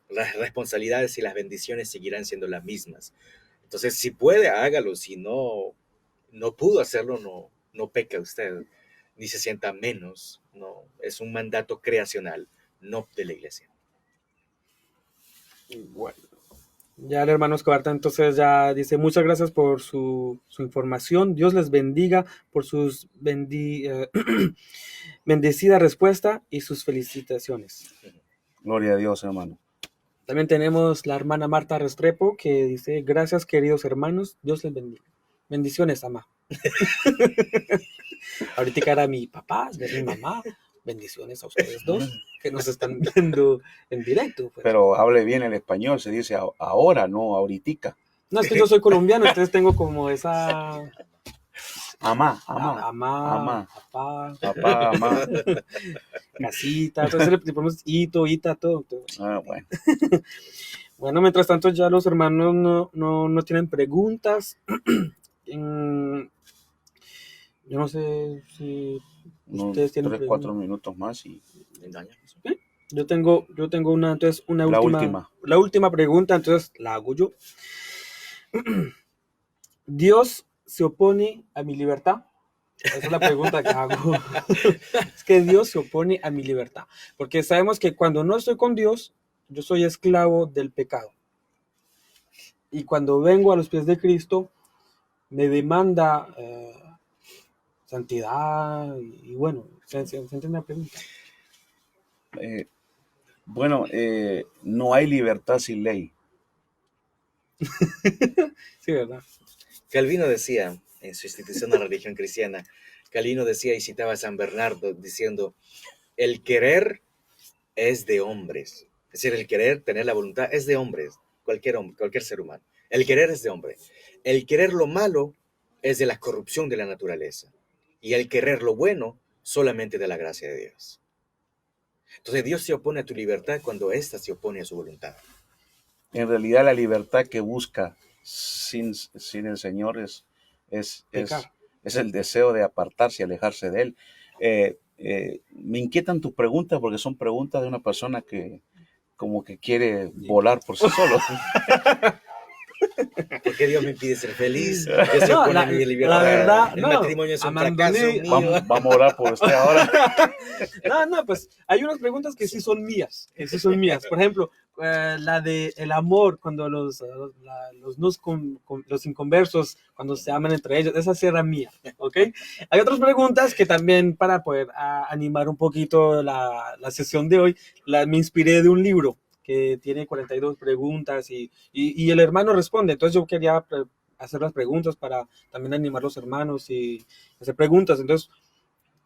Las responsabilidades y las bendiciones seguirán siendo las mismas. Entonces, si puede, hágalo. Si no pudo hacerlo, no peca usted, ni se sienta menos. No, es un mandato creacional, no de la iglesia. Bueno. Ya el hermano Escobar entonces ya dice, muchas gracias por su información, Dios les bendiga por sus bendecida respuesta y sus felicitaciones. Gloria a Dios, hermano. También tenemos la hermana Marta Restrepo que dice, gracias queridos hermanos, Dios les bendiga. Bendiciones, mamá. Ahorita era mi papá, es mi mamá. Bendiciones a ustedes dos que nos están viendo en directo. Pues. Pero hable bien el español, se dice ahora, no ahoritica. No, es que yo soy colombiano, entonces tengo como esa... Amá, papá, amá. Casita, entonces le ponemos ita, todo. Bueno. Bueno, mientras tanto ya los hermanos no tienen preguntas. Yo no sé si ustedes tienen 3-4 minutos más y ¿sí? Yo tengo una la última pregunta, entonces la hago yo. ¿Dios se opone a mi libertad? Esa es la pregunta que hago. Es que Dios se opone a mi libertad, porque sabemos que cuando no estoy con Dios, yo soy esclavo del pecado. Y cuando vengo a los pies de Cristo, me demanda santidad y bueno, ¿se entiende la pregunta? No hay libertad sin ley. Sí, ¿verdad? Calvino decía, en su institución de la religión cristiana, Calvino decía y citaba a San Bernardo diciendo, el querer es de hombres. Es decir, el querer, tener la voluntad, es de hombres, cualquier hombre, cualquier ser humano. El querer es de hombre. El querer lo malo es de la corrupción de la naturaleza. Y el querer lo bueno solamente de la gracia de Dios. Entonces Dios se opone a tu libertad cuando ésta se opone a su voluntad. En realidad la libertad que busca sin el Señor es el deseo de apartarse y alejarse de Él. Me inquietan tus preguntas porque son preguntas de una persona que como que quiere volar por sí solo. ¿Por qué Dios me impide ser feliz? Dios se opone a mi libertad. La verdad, el matrimonio es un fracaso mío. Vamos a orar por usted ahora. No, pues hay unas preguntas que sí son mías. Por ejemplo, la de el amor, cuando los inconversos, cuando se aman entre ellos, esa sí era mía, ¿ok? Hay otras preguntas que también para poder animar un poquito la sesión de hoy, me inspiré de un libro que tiene 42 preguntas y el hermano responde. Entonces yo quería hacer las preguntas para también animar a los hermanos y hacer preguntas. Entonces,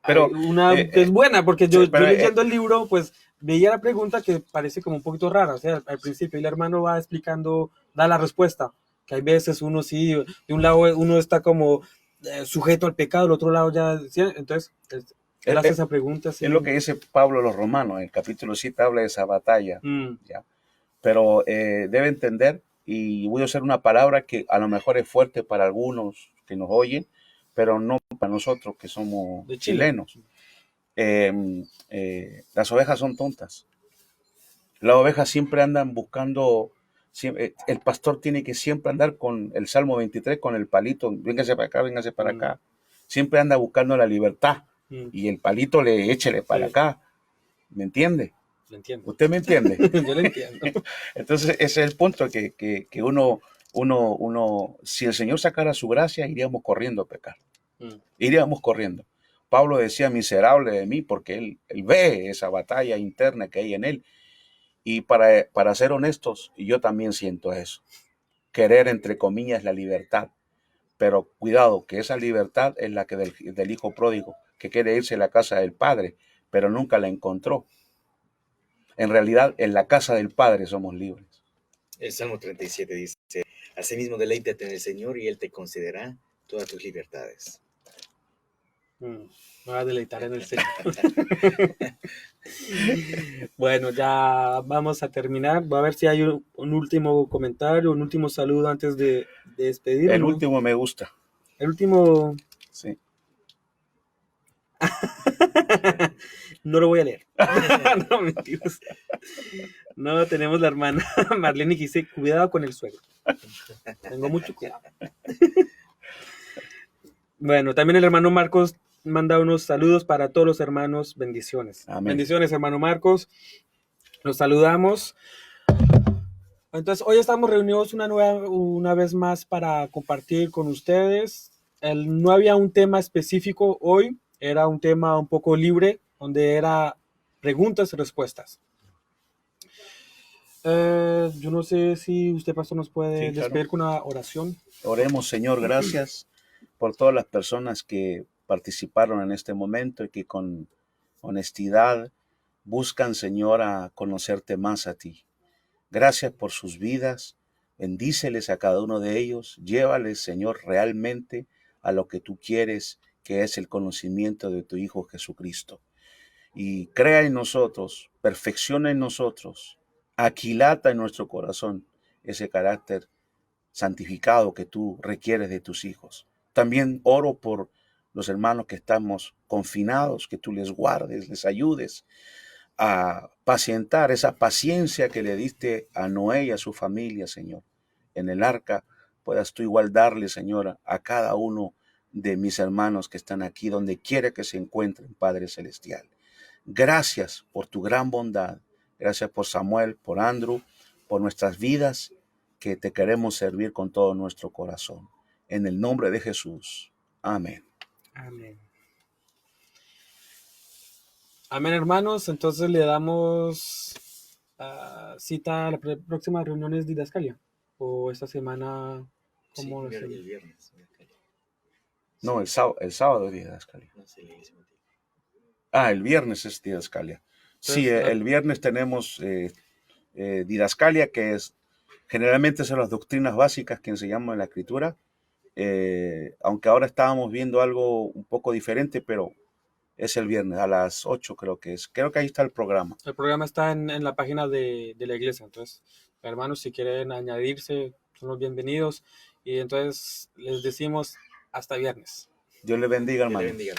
pero una que es buena, porque yo leyendo el libro, pues veía la pregunta que parece como un poquito rara. O sea, al principio el hermano va explicando, da la respuesta, que hay veces uno sí, de un lado uno está como sujeto al pecado, del otro lado ya, ¿sí? Entonces... Él hace esa pregunta. Sí. Es lo que dice Pablo a los Romanos, en el capítulo 7 habla de esa batalla. ¿Ya? Pero debe entender, y voy a usar una palabra que a lo mejor es fuerte para algunos que nos oyen, pero no para nosotros que somos chilenos. Las ovejas son tontas. Las ovejas siempre andan buscando, el pastor tiene que siempre andar con el Salmo 23, con el palito, véngase para acá, véngase para acá. Siempre anda buscando la libertad. Y el palito échele para acá. ¿Me entiende? Lo entiendo. ¿Usted me entiende? Yo lo entiendo. Entonces, ese es el punto que uno, si el Señor sacara su gracia, iríamos corriendo a pecar. Iríamos corriendo. Pablo decía, miserable de mí, porque él ve esa batalla interna que hay en él. Y para ser honestos, yo también siento eso. Querer, entre comillas, la libertad. Pero cuidado, que esa libertad es la que del hijo pródigo, que quiere irse a la casa del padre, pero nunca la encontró. En realidad, en la casa del padre somos libres. El Salmo 37 dice, asimismo deleítate en el Señor y Él te concederá todas tus libertades. Me voy a deleitar en el Señor. Bueno, ya vamos a terminar. Voy a ver si hay un último comentario, un último saludo antes de despedirnos. El último me gusta. El último Sí. no lo voy a leer. No, mentiras. No, tenemos la hermana Marlene que dice, cuidado con el suegro. Tengo mucho cuidado. Bueno, también el hermano Marcos manda unos saludos para todos los hermanos. Bendiciones. Amén. Bendiciones, hermano Marcos. Los saludamos. Entonces, hoy estamos reunidos una vez más para compartir con ustedes. No había un tema específico hoy, era un tema un poco libre, donde era preguntas y respuestas. Yo no sé si usted, pastor, nos puede Sí, claro. despedir con una oración. Oremos, Señor, gracias por todas las personas que participaron en este momento y que con honestidad buscan, Señor, a conocerte más a ti. Gracias por sus vidas. Bendíceles a cada uno de ellos. Llévales, Señor, realmente a lo que tú quieres, que es el conocimiento de tu Hijo Jesucristo. Y crea en nosotros, perfecciona en nosotros, aquilata en nuestro corazón ese carácter santificado que tú requieres de tus hijos. También oro por los hermanos que estamos confinados, que tú les guardes, les ayudes a pacientar esa paciencia que le diste a Noé y a su familia, Señor. En el arca puedas tú igual darle, Señor, a cada uno de mis hermanos que están aquí, donde quiera que se encuentren, Padre Celestial. Gracias por tu gran bondad. Gracias por Samuel, por Andrew, por nuestras vidas, que te queremos servir con todo nuestro corazón. En el nombre de Jesús. Amén. Amén. Amén, hermanos. Entonces le damos cita a la próxima reunión de Didascalia. O esta semana, ¿cómo Sí, lo hacemos? el viernes. No, el sábado es Didascalia. No sé, le hice un motivo. El viernes es Didascalia. Sí, Entonces, el viernes tenemos Didascalia, que es generalmente son las doctrinas básicas que enseñamos en la Escritura, aunque ahora estábamos viendo algo un poco diferente, pero es el viernes a las 8 creo que es. Creo que ahí está el programa. el programa está en la página de la iglesia. Entonces, hermanos, si quieren añadirse, son los bienvenidos. Y entonces les decimos hasta viernes. Dios le bendiga, Que le hermano. bendiga.